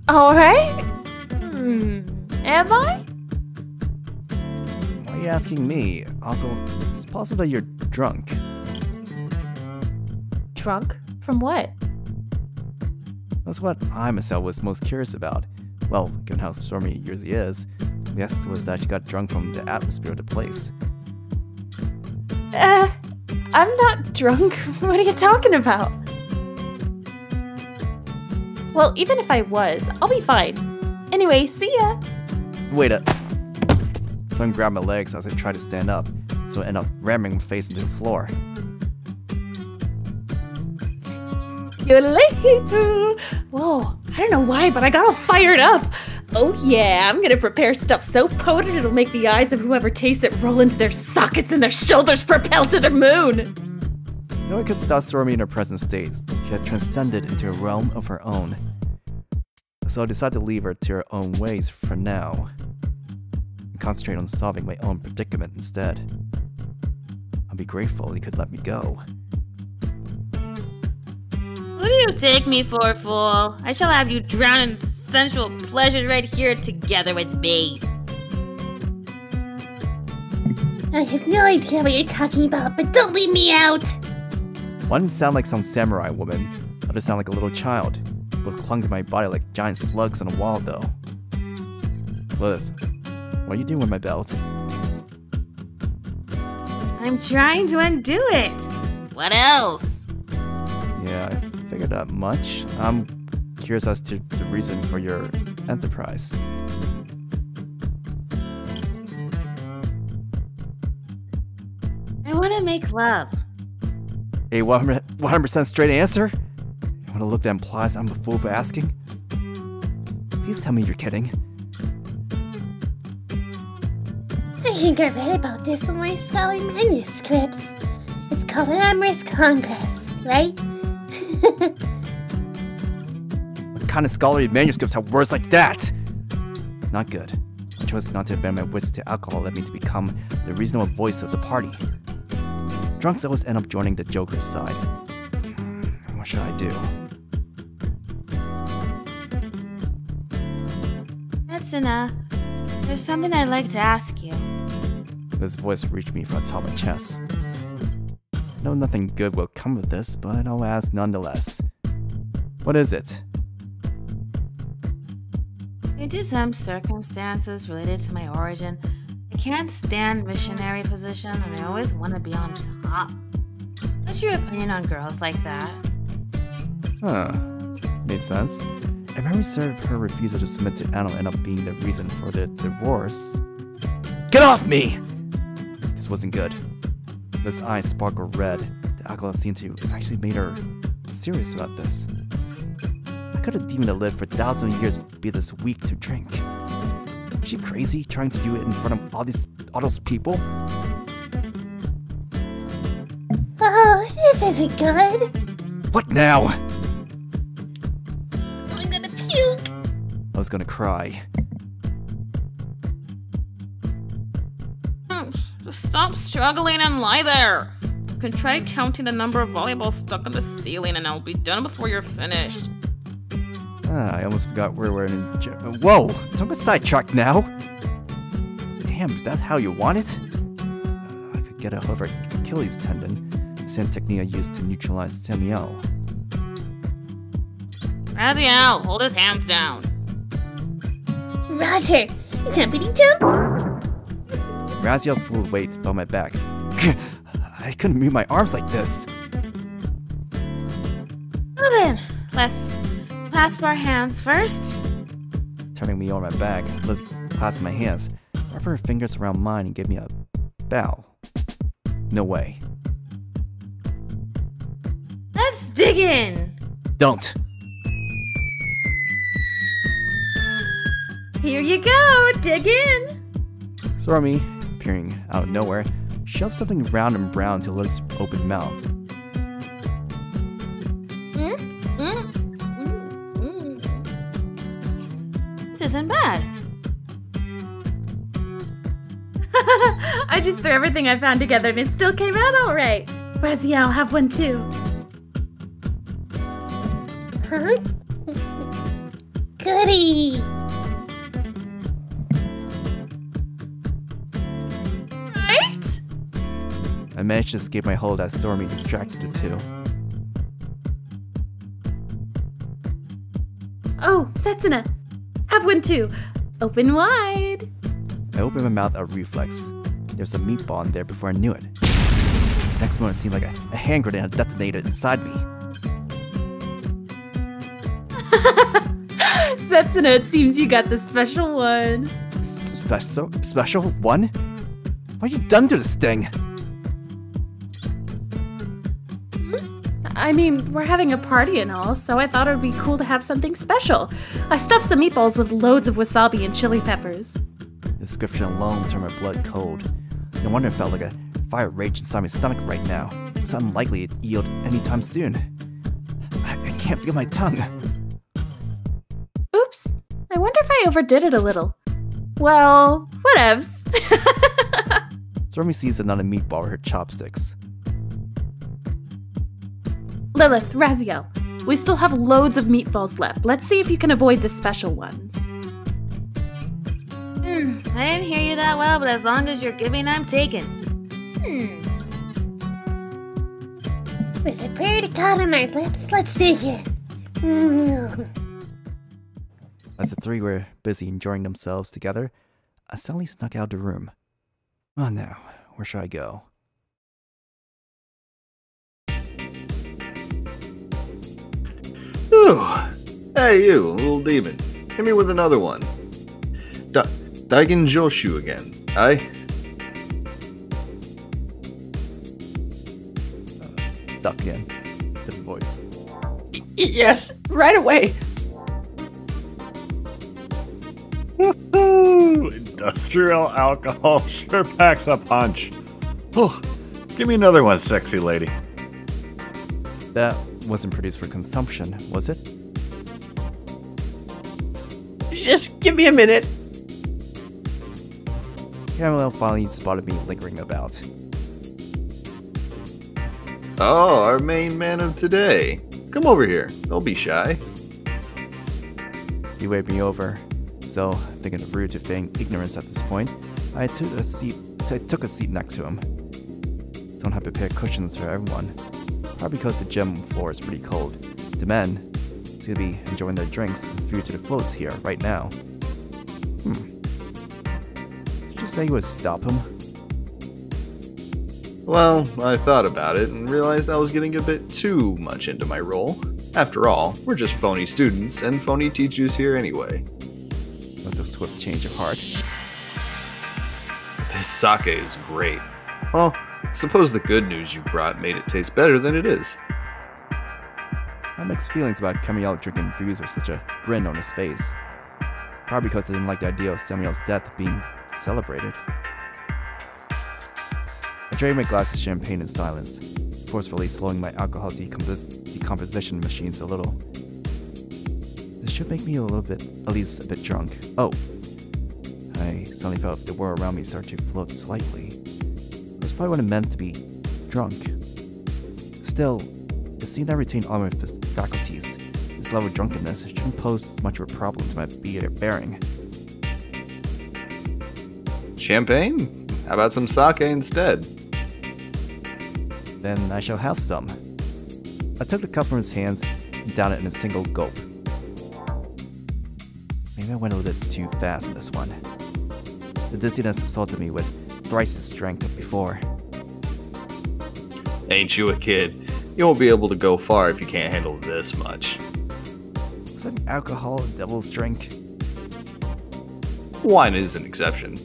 Alright? Am I? Why are you asking me? Also, it's possible that you're drunk. Drunk? From what? That's what I myself was most curious about. Well, given how stormy usually is, my guess was that you got drunk from the atmosphere of the place. I'm not drunk. What are you talking about? Well, even if I was, I'll be fine. Anyway, see ya! Wait up. Someone grabbed my legs as I tried to stand up, so I ended up ramming my face into the floor. Whoa, I don't know why, but I got all fired up. Oh yeah, I'm gonna prepare stuff so potent it'll make the eyes of whoever tastes it roll into their sockets and their shoulders propel to the moon. No one could stop Sorami in her present state. She had transcended into a realm of her own. So I decided to leave her to her own ways for now, and concentrate on solving my own predicament instead. I'll be grateful you could let me go. Who do you take me for, fool? I shall have you drown in sensual pleasures right here together with me. I have no idea what you're talking about, but don't leave me out! One sounded like some samurai woman, the other sounded like a little child. Both clung to my body like giant slugs on a wall, though. Lilith, what are you doing with my belt? I'm trying to undo it. What else? Yeah, I figured that much. I'm curious as to the reason for your enterprise. I want to make love. A 100% straight answer? You want to look that implies I'm a fool for asking? Please tell me you're kidding. I think I read about this in my scholarly manuscripts. It's called an Amorous Congress, right? What kind of scholarly manuscripts have words like that? Not good. I chose not to bend my wits to alcohol led me to become the reasonable voice of the party. Drunks always end up joining the Joker's side. What should I do? That's enough. There's something I'd like to ask you. This voice reached me from atop my chest. I know nothing good will come of this, but I'll ask nonetheless. What is it? Due to some circumstances related to my origin, I can't stand missionary position and I always want to be on top. What's your opinion on girls like that? Huh. Makes sense. If memory served, her refusal to submit to Anno ended up being the reason for the divorce. Get off me! This wasn't good. This eye sparkled red. The alcohol seemed to actually made her serious about this. I could have deemed a live for thousands of years be this weak to drink. Is she crazy trying to do it in front of all those people? Oh, this isn't good. What now? I'm gonna puke. I was gonna cry. Just stop struggling and lie there. You can try counting the number of volleyballs stuck on the ceiling and I'll be done before you're finished. I almost forgot where we're in. Whoa! Don't get sidetracked now! Damn, is that how you want it? I could get a hold of her Achilles tendon. The same technique I used to neutralize Samael. Raziel, hold his hands down. Roger, jumpity jump. Raziel's full weight fell on my back. I couldn't move my arms like this. Well then, let's clasp our hands first. Turning me on my back, Liv clasped my hands, wrapped her fingers around mine and gave me a bow. No way. Let's dig in. Don't. Here you go, dig in. Sorami, appearing out of nowhere, shoves something round and brown to Lilith's open mouth. This isn't bad. I just threw everything I found together and it still came out all right. Raziel, have one too. Huh? Goody! Right? I managed to escape my hold as Sorami distracted the two. Oh, Setsuna, have one too. Open wide. I opened my mouth out of reflex. There was a meatball in there before I knew it. Next moment it seemed like a hand grenade had detonated inside me. Setsuna, it seems you got the special one. Special one? What have you done to this thing? I mean, we're having a party and all, so I thought it would be cool to have something special. I stuffed some meatballs with loads of wasabi and chili peppers. The description alone turned my blood cold. No wonder it felt like a fire raged inside my stomach right now. It's unlikely it'd yield anytime soon. I can't feel my tongue. Oops. I wonder if I overdid it a little. Well, whatevs. Sorami sees another meatball with her chopsticks. Lilith, Raziel, we still have loads of meatballs left. Let's see if you can avoid the special ones. I didn't hear you that well, but as long as you're giving, I'm taking. With a prayer to God on our lips, let's dig in. As the three were busy enjoying themselves together, I suddenly snuck out of the room. Oh no, where should I go? Ooh. Hey you, little demon. Hit me with another one. Daigen Joshu again, aye? Duck again. Different voice. Yes, right away. Woohoo! Industrial alcohol sure packs a punch. Oh, give me another one, sexy lady. That wasn't produced for consumption, was it? Just give me a minute. Camael finally spotted me lingering about. Oh, our main man of today. Come over here. Don't be shy. He waved me over, so, thinking it rude to feign ignorance at this point, I took a seat next to him. Don't have prepared cushions for everyone. Probably because the gym floor is pretty cold. The men seem to be enjoying their drinks and food to the fullest here, right now. Did you say you would stop him? Well, I thought about it and realized I was getting a bit too much into my role. After all, we're just phony students and phony teachers here anyway. That's a swift change of heart. This sake is great. Well, suppose the good news you brought made it taste better than it is. I have mixed feelings about Camael drinking booze with such a grin on his face. Probably because I didn't like the idea of Samael's death being celebrated. I drained my glass of champagne in silence, forcefully slowing my alcohol decomposition machines a little. This should make me a little bit, at least a bit drunk. Oh! I suddenly felt the world around me start to float slightly. That's probably what it meant to be drunk. Still, it seemed I retained all my faculties. This level of drunkenness shouldn't pose much of a problem to my bearing. Champagne? How about some sake instead? Then I shall have some. I took the cup from his hands and downed it in a single gulp. Maybe I went a little bit too fast in this one. The dizziness assaulted me with thrice the strength of before. Ain't you a kid? You won't be able to go far if you can't handle this much. Was that alcohol a devil's drink? Wine is an exception.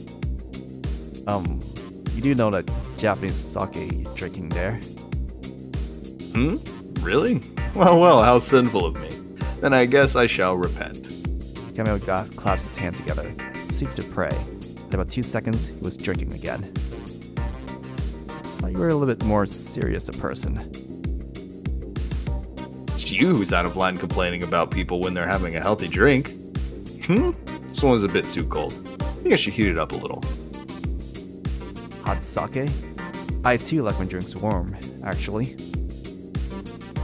You do know that Japanese sake you're drinking there? Really? Well, how sinful of me. Then I guess I shall repent. Camael claps his hands together, seemed to pray. In about 2 seconds, he was drinking again. Thought you were a little bit more serious a person. It's you who's out of line complaining about people when they're having a healthy drink. This one was a bit too cold. I think I should heat it up a little. Hot sake? I too like when drinks warm, actually.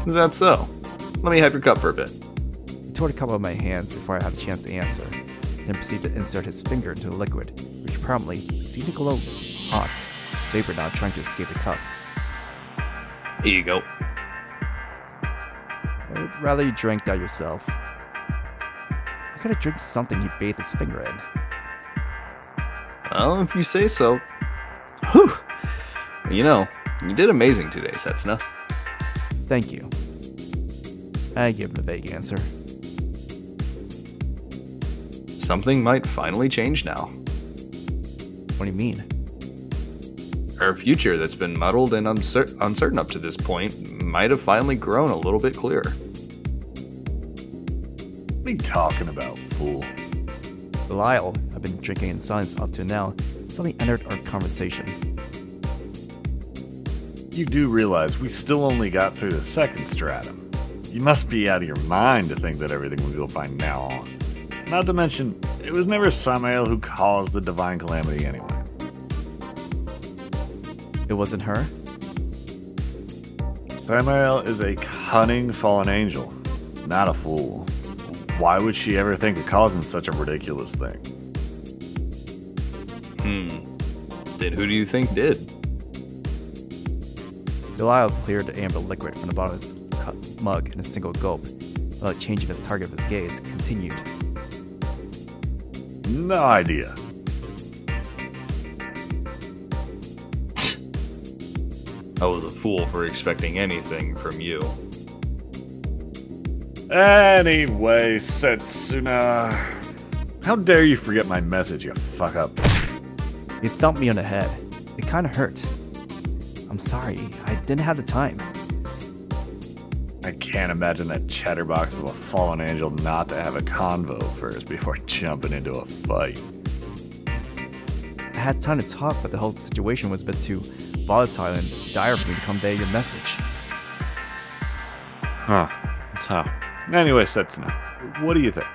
Is that so? Let me have your cup for a bit. He tore a couple of my hands before I had a chance to answer, then proceeded to insert his finger into the liquid, which promptly seemed to glow hot, vapor now trying to escape the cup. Here you go. I would rather you drank that yourself. I could have drank something he bathed his finger in. Well, if you say so. Whew! You know, you did amazing today, Setsuna. Thank you. I give him a vague answer. Something might finally change now. What do you mean? Our future that's been muddled and uncertain up to this point might have finally grown a little bit clearer. What are you talking about, fool? Belial, I've been drinking in silence up to now, suddenly entered our conversation. You do realize we still only got through the second stratum. You must be out of your mind to think that everything will go fine now on. Not to mention, it was never Samael who caused the divine calamity anyway. It wasn't her? Samael is a cunning fallen angel, not a fool. Why would she ever think of causing such a ridiculous thing? Then who do you think did? Belial cleared the amber liquid from the bottom of his mug in a single gulp, without changing the target of his gaze, continued. No idea. I was a fool for expecting anything from you. Anyway, Setsuna, how dare you forget my message, you fuck up. You thumped me on the head. It kinda hurt. I'm sorry, I didn't have the time. I can't imagine that chatterbox of a fallen angel not to have a convo first before jumping into a fight. I had time to talk, but the whole situation was a bit too volatile and dire for me to convey your message. Huh. So, anyway, Setsuna, what do you think?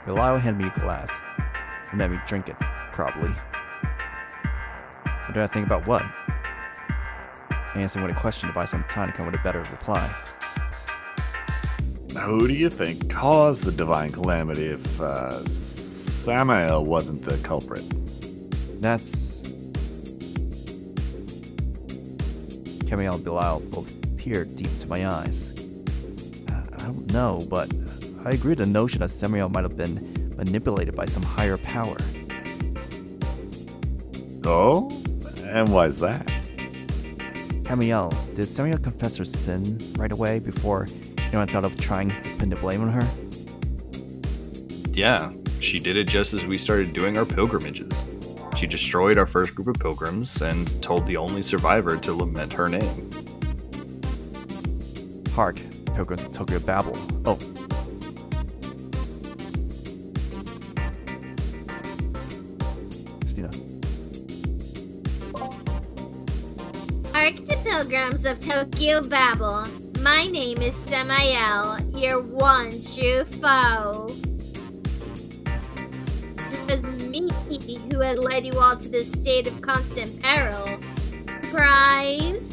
Belial handed me a glass and made me drink it, probably. What did I think about what? Answering with a question to buy some time to come with a better reply. Who do you think caused the divine calamity if Samael wasn't the culprit? That's... Camael and Belial both peered deep into my eyes. I don't know, but I agree with the notion that Samael might have been manipulated by some higher power. Oh? And why's that? Camael, did Samael confess her sin right away before anyone thought of trying to pin the blame on her? Yeah, she did it just as we started doing our pilgrimages. She destroyed our first group of pilgrims and told the only survivor to lament her name. Hark, pilgrims of Tokyo Babel. Oh. Cristina. Hark the pilgrims of Tokyo Babel. My name is Samael, your one true foe. It was me who had led you all to this state of constant peril. Surprised?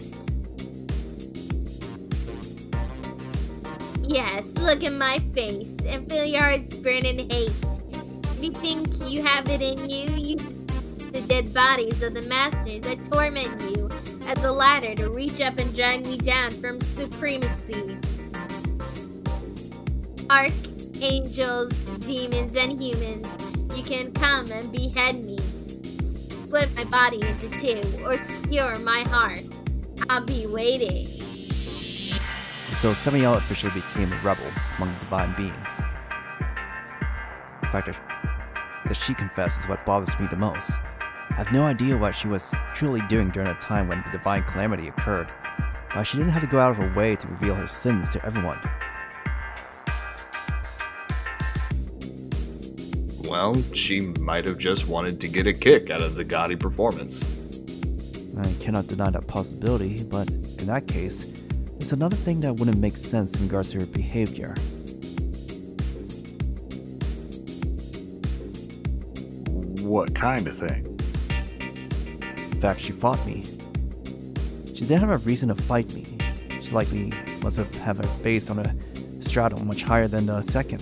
Yes, look at my face and feel your hearts burn in hate. If you think you have it in you, you the dead bodies of the masters that torment you as the ladder to reach up and drag me down from supremacy. Archangels, demons, and humans, you can come and behead me, split my body into two, or skewer my heart. I'll be waiting. So Samael officially became a rebel among the divine beings. The fact that she confessed is what bothers me the most. I have no idea what she was truly doing during a time when the divine calamity occurred. but she didn't have to go out of her way to reveal her sins to everyone. Well, she might have just wanted to get a kick out of the gaudy performance. I cannot deny that possibility, but in that case, there's another thing that wouldn't make sense in regards to her behavior. What kind of thing? In fact, she fought me. She didn't have a reason to fight me. She likely must have her face on a stratum much higher than the second.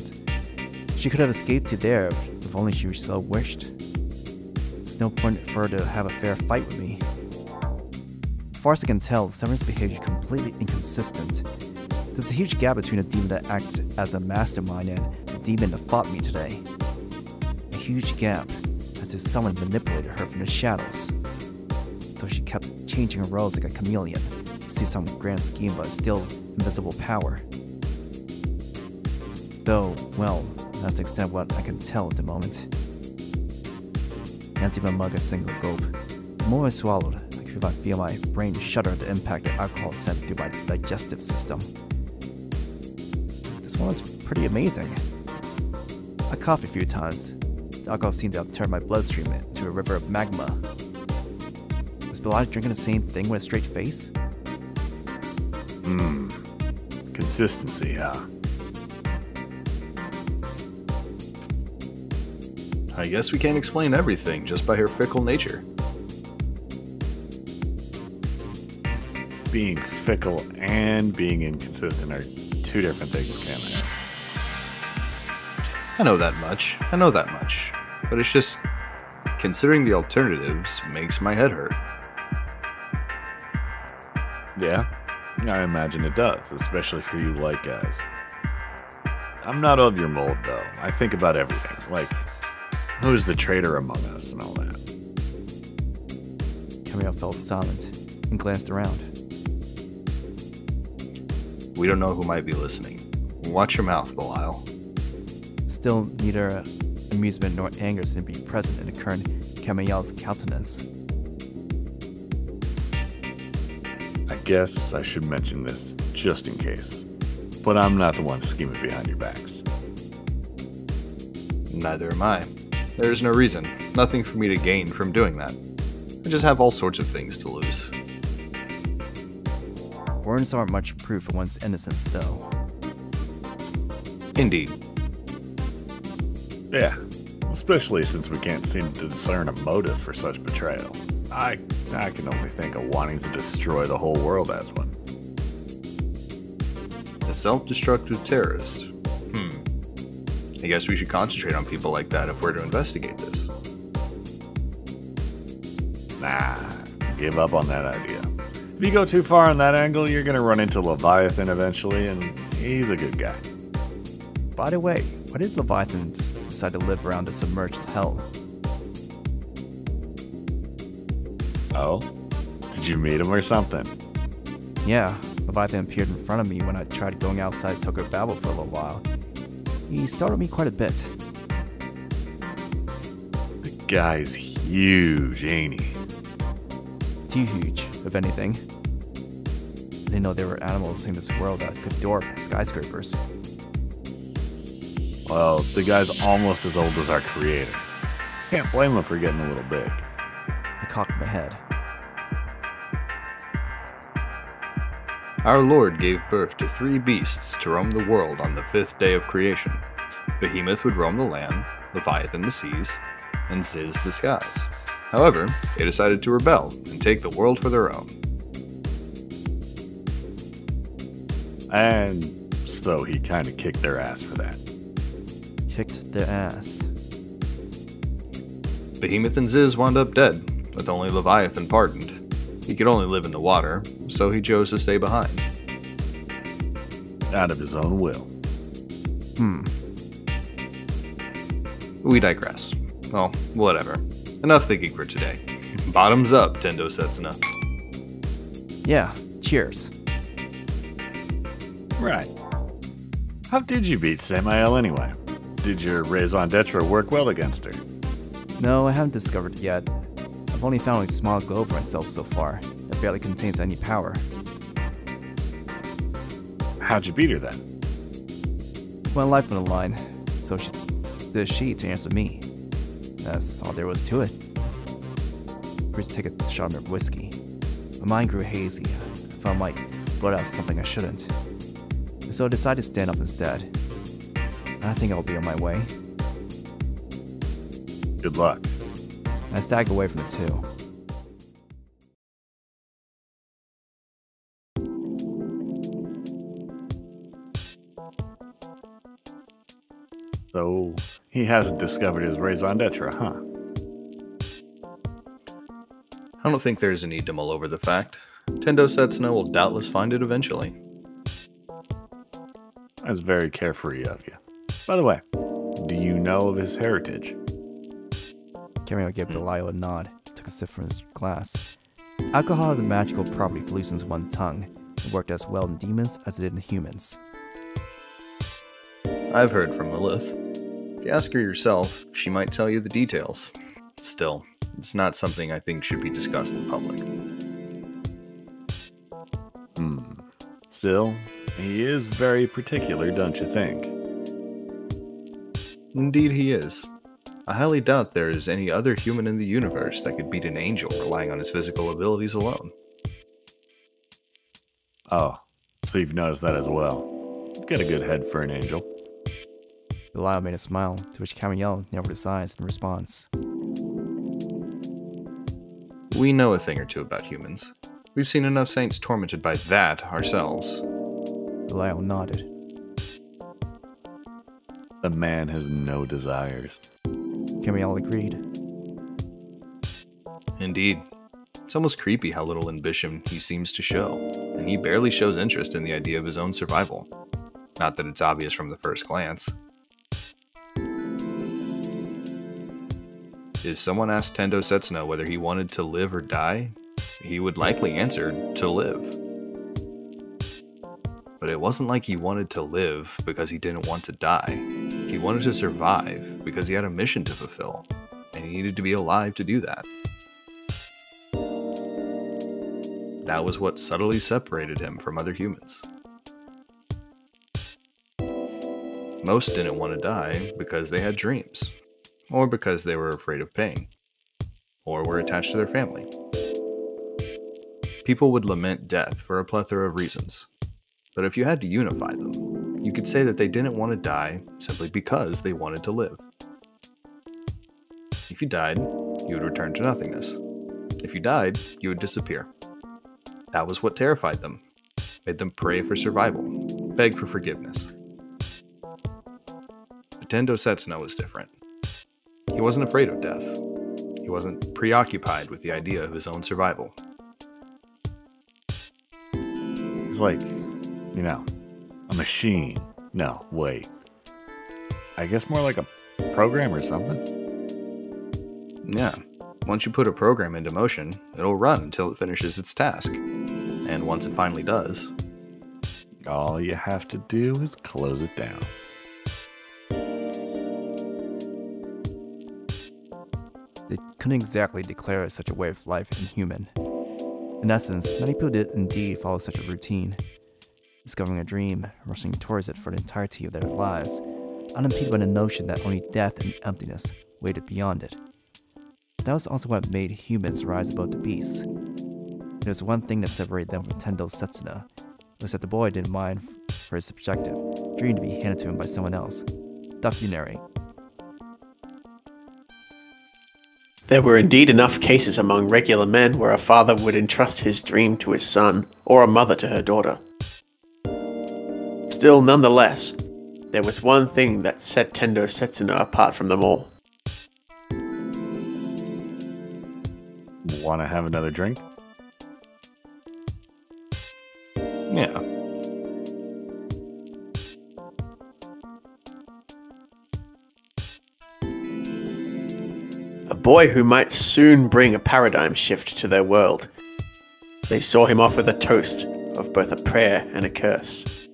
She could have escaped to there if only she so wished. There's no point for her to have a fair fight with me. As far as I can tell, Severan's behavior is completely inconsistent. There's a huge gap between the demon that acted as a mastermind and the demon that fought me today. A huge gap, as if someone manipulated her from the shadows. So she kept changing her roles like a chameleon to suit some grand scheme but still invisible power. Though, well, that's the extent of what I can tell at the moment. Empty my mug a single gulp. The more I swallowed, I could feel my brain shudder at the impact the alcohol sent through my digestive system. This one was pretty amazing. I coughed a few times. The alcohol seemed to have turned my bloodstream into a river of magma. Was Belial drinking the same thing with a straight face? Consistency, huh? I guess we can't explain everything just by her fickle nature. Being fickle and being inconsistent are two different things, Camael. I know that much. But it's just, considering the alternatives makes my head hurt. Yeah, I imagine it does, especially for you light guys. I'm not of your mold, though. I think about everything, like, who's the traitor among us and all that. Camael fell silent and glanced around. We don't know who might be listening. Watch your mouth, Belial. Still, neither amusement nor anger seemed to be present in the current Camael's countenance. I guess I should mention this just in case, but I'm not the one scheming behind your backs. Neither am I. There's no reason, nothing for me to gain from doing that. I just have all sorts of things to lose. Words aren't much proof of one's innocence, though. Indeed. Yeah, especially since we can't seem to discern a motive for such betrayal. I can only think of wanting to destroy the whole world as one. A self-destructive terrorist. I guess we should concentrate on people like that if we're to investigate this. Nah, give up on that idea. If you go too far on that angle, you're gonna run into Leviathan eventually, and he's a good guy. By the way, why did Leviathan decide to live around a submerged hell? Oh? Did you meet him or something? Yeah, Leviathan appeared in front of me when I tried going outside Tokyo Babel for a little while. He startled me quite a bit. The guy's huge, ain't he? Too huge, if anything. I didn't know there were animals in this world that could dwarf skyscrapers. Well, the guy's almost as old as our creator. Can't blame him for getting a little big. I cocked my head. Our Lord gave birth to 3 beasts to roam the world on the 5th day of creation. Behemoth would roam the land, Leviathan the seas, and Ziz the skies. However, they decided to rebel and take the world for their own. And so he kinda kicked their ass for that. Kicked their ass. Behemoth and Ziz wound up dead, with only Leviathan pardoned. He could only live in the water, so he chose to stay behind. Out of his own will. We digress. Well, whatever. Enough thinking for today. Bottoms up, Tendo Setsuna. Yeah, cheers. Right. How did you beat Samael anyway? Did your raison d'etre work well against her? No, I haven't discovered it yet. I've only found a small glow for myself so far that barely contains any power. how'd you beat her then? Well, life on the line, so she to answer me. That's all there was to it. Agreed to take a shot of whiskey. My mind grew hazy. I felt I might blurt out something I shouldn't. So I decided to stand up instead. I think I'll be on my way. Good luck. I staggered away from the two. So, he hasn't discovered his raison d'etre, huh? I don't think there's a need to mull over the fact. Tendo Setsuna will doubtless find it eventually. That's very carefree of you. By the way, do you know of his heritage? Camael gave Belial a nod, took a sip from his glass. Alcohol had the magical property to loosen one's tongue. It worked as well in demons as it did in humans. I've heard from Lilith. If you ask her yourself, she might tell you the details. Still, it's not something I think should be discussed in public. Still, he is very particular, don't you think? Indeed he is. I highly doubt there is any other human in the universe that could beat an angel relying on his physical abilities alone. Oh, so you've noticed that as well. You've got a good head for an angel. Belial made a smile, to which Camael narrowed his eyes in response. We know a thing or two about humans. We've seen enough saints tormented by that ourselves. Belial nodded. The man has no desires. Camael agreed. Indeed. It's almost creepy how little ambition he seems to show, and he barely shows interest in the idea of his own survival. Not that it's obvious from the first glance. If someone asked Tendo Setsuna whether he wanted to live or die, he would likely answer, to live. But it wasn't like he wanted to live because he didn't want to die. He wanted to survive because he had a mission to fulfill, and he needed to be alive to do that. That was what subtly separated him from other humans. Most didn't want to die because they had dreams, or because they were afraid of pain, or were attached to their family. People would lament death for a plethora of reasons, but if you had to unify them, you could say that they didn't want to die simply because they wanted to live. If you died, you would return to nothingness. If you died, you would disappear. That was what terrified them, made them pray for survival, beg for forgiveness. But Tendo Setsuna was different. He wasn't afraid of death. He wasn't preoccupied with the idea of his own survival. He's like, you know, a machine. No, wait. I guess more like a program or something? Yeah. Once you put a program into motion, it'll run until it finishes its task. And once it finally does, all you have to do is close it down. They couldn't exactly declare such a way of life inhuman. In essence, many people did indeed follow such a routine, discovering a dream, rushing towards it for the entirety of their lives, unimpeded by the notion that only death and emptiness waited beyond it. That was also what made humans rise above the beasts. There was one thing that separated them from Tendo Setsuna, was that the boy didn't mind for his subjective dream to be handed to him by someone else. Documentary. There were indeed enough cases among regular men where a father would entrust his dream to his son, or a mother to her daughter. Still, nonetheless, there was one thing that set Tendo Setsuna apart from them all. Want to have another drink? yeah. A boy who might soon bring a paradigm shift to their world. They saw him off with a toast of both a prayer and a curse,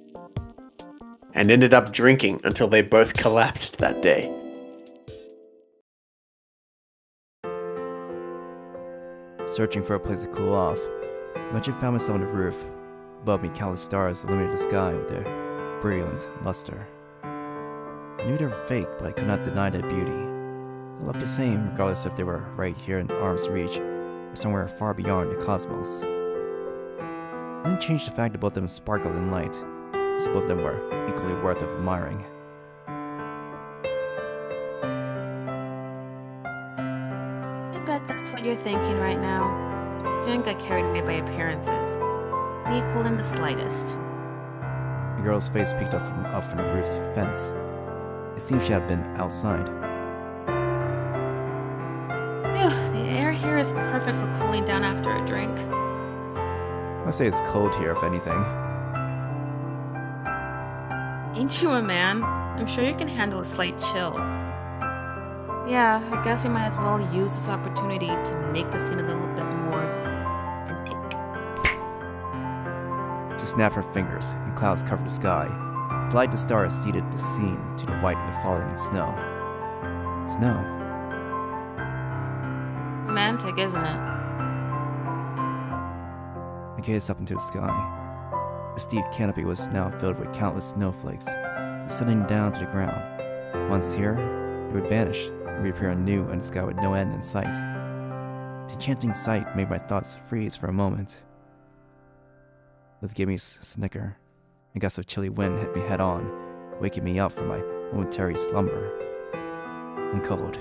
and ended up drinking until they both collapsed that day. Searching for a place to cool off, I eventually found myself on the roof. Above me, countless stars illuminated the sky with their brilliant luster. I knew they were fake, but I could not deny their beauty. They looked the same, regardless if they were right here in arm's reach or somewhere far beyond the cosmos. It didn't change the fact that both of them sparkled in light, so both of them were equally worth of admiring. I bet that's what you're thinking right now. Don't get carried away by appearances. Be cool in the slightest. The girl's face peeked up from the roof's fence. It seemed she had been outside. Phew, the air here is perfect for cooling down after a drink. I'd say it's cold here, if anything. Ain't you a man? I'm sure you can handle a slight chill. Yeah, I guess we might as well use this opportunity to make the scene a little bit more romantic. She snapped her fingers, and clouds covered the sky. The light of the stars seeded the scene to the white of the falling snow. Snow. Romantic, isn't it? I gazed up into the sky. The steep canopy was now filled with countless snowflakes, descending down to the ground. Once here, they would vanish and reappear anew in the sky with no end in sight. The enchanting sight made my thoughts freeze for a moment. Lilith gave me a snicker. A gust of chilly wind hit me head on, waking me up from my momentary slumber. I'm cold.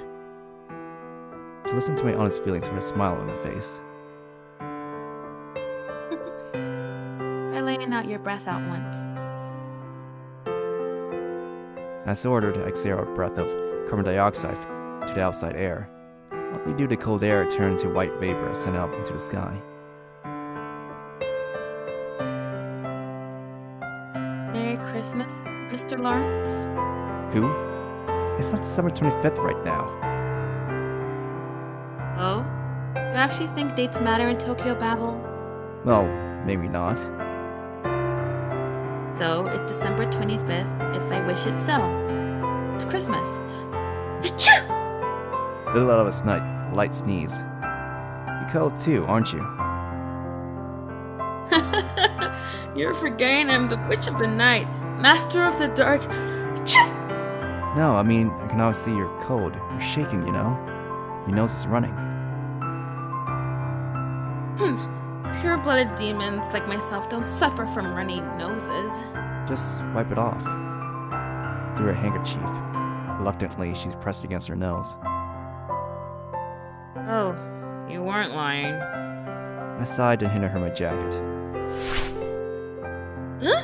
She listened to my honest feelings with a smile on her face. Try laying out your breath out once. As so ordered, I exhaled a breath of carbon dioxide to the outside air. Luckily, due to cold air, it turned to white vapor sent up into the sky. Merry Christmas, Mr. Lawrence? Who? It's not December 25th right now. Oh? You actually think dates matter in Tokyo Babel? Well, maybe not. So, it's December 25th, if I wish it so. It's Christmas. Little out of a light sneeze. You're cold too, aren't you? You're forgetting I'm the Witch of the Night, Master of the Dark. No, I mean, I can always see you're cold. You're shaking, you know? Your nose is running. Pure-blooded demons like myself don't suffer from runny noses. Just wipe it off. Through her handkerchief. Reluctantly, she pressed it against her nose. Oh, you weren't lying. I sighed and handed her my jacket. Huh?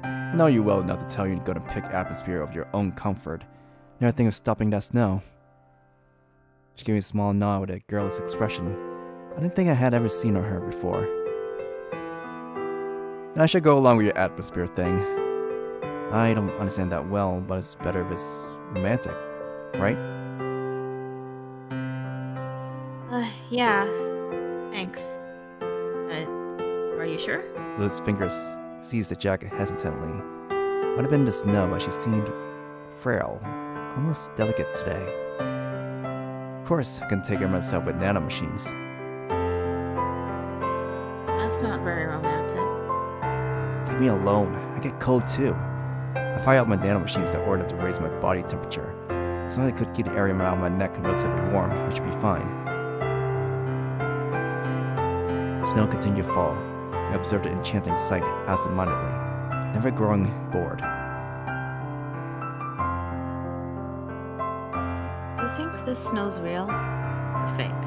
I know you well enough to tell you to go to pick atmosphere of your own comfort. Never think of stopping that snow. She gave me a small nod with a girlish expression I didn't think I had ever seen on her before. And I should go along with your atmosphere thing. I don't understand that well, but it's better if it's romantic, right? Yeah. Thanks. But are you sure? Lilith's fingers seized the jacket hesitantly. Might have been the snow, but she seemed frail, almost delicate today. Of course, I can take care of myself with nanomachines. That's not very romantic. Leave me alone. I get cold too. I fire out my nanomachines that order to raise my body temperature. As long as I could keep the area around my neck relatively warm, I should be fine. The snow continued to fall. I observed the enchanting sight absent-mindedly, never growing bored. You think this snow's real or fake?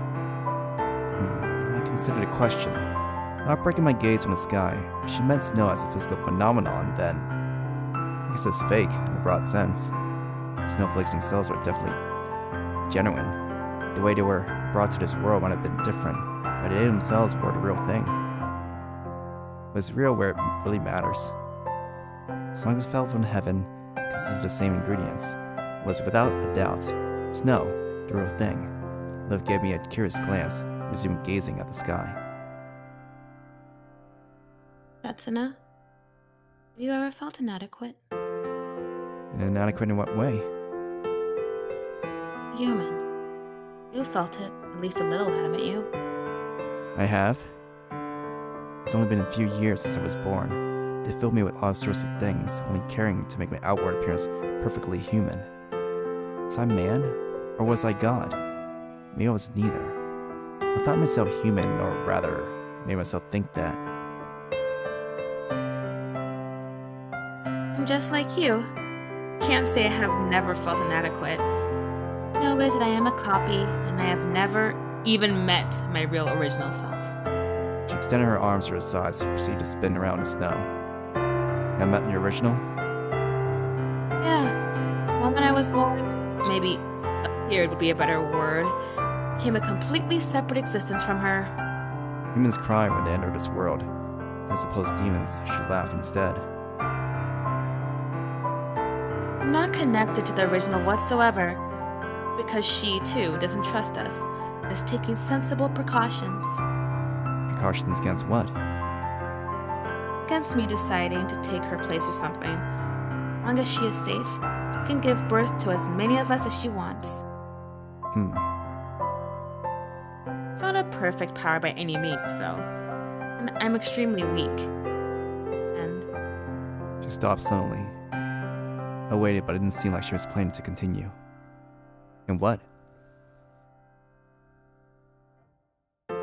I considered a question. Not breaking my gaze from the sky, if she meant snow as a physical phenomenon, then I guess it's fake in a broad sense. The snowflakes themselves were definitely genuine. The way they were brought to this world might have been different, but they themselves were the real thing. It was real where it really matters. As long as it fell from heaven, consisted of the same ingredients, it was without a doubt snow, the real thing. Liv gave me a curious glance, resumed gazing at the sky. Setsuna, have you ever felt inadequate? Inadequate in what way? Human. You felt it, at least a little, haven't you? I have. It's only been a few years since I was born. They filled me with all sorts of things, only caring to make my outward appearance perfectly human. Was I man, or was I God? Maybe I was neither. I thought myself human, or rather, made myself think that. I'm just like you. Can't say I have never felt inadequate. No, but I am a copy, and I have never even met my real original self. She extended her arms to her sides and proceeded to spin around in the snow. I met your original? Yeah. The moment I was born, maybe appeared would be a better word, became a completely separate existence from her. Humans cry when they enter this world. I suppose demons should laugh instead. I'm not connected to the original whatsoever, because she, too, doesn't trust us, and is taking sensible precautions. Precautions against what? Against me deciding to take her place or something. As long as she is safe, she can give birth to as many of us as she wants. It's not a perfect power by any means, though. And I'm extremely weak. And... She stopped suddenly. I waited, but it didn't seem like she was planning to continue. And what?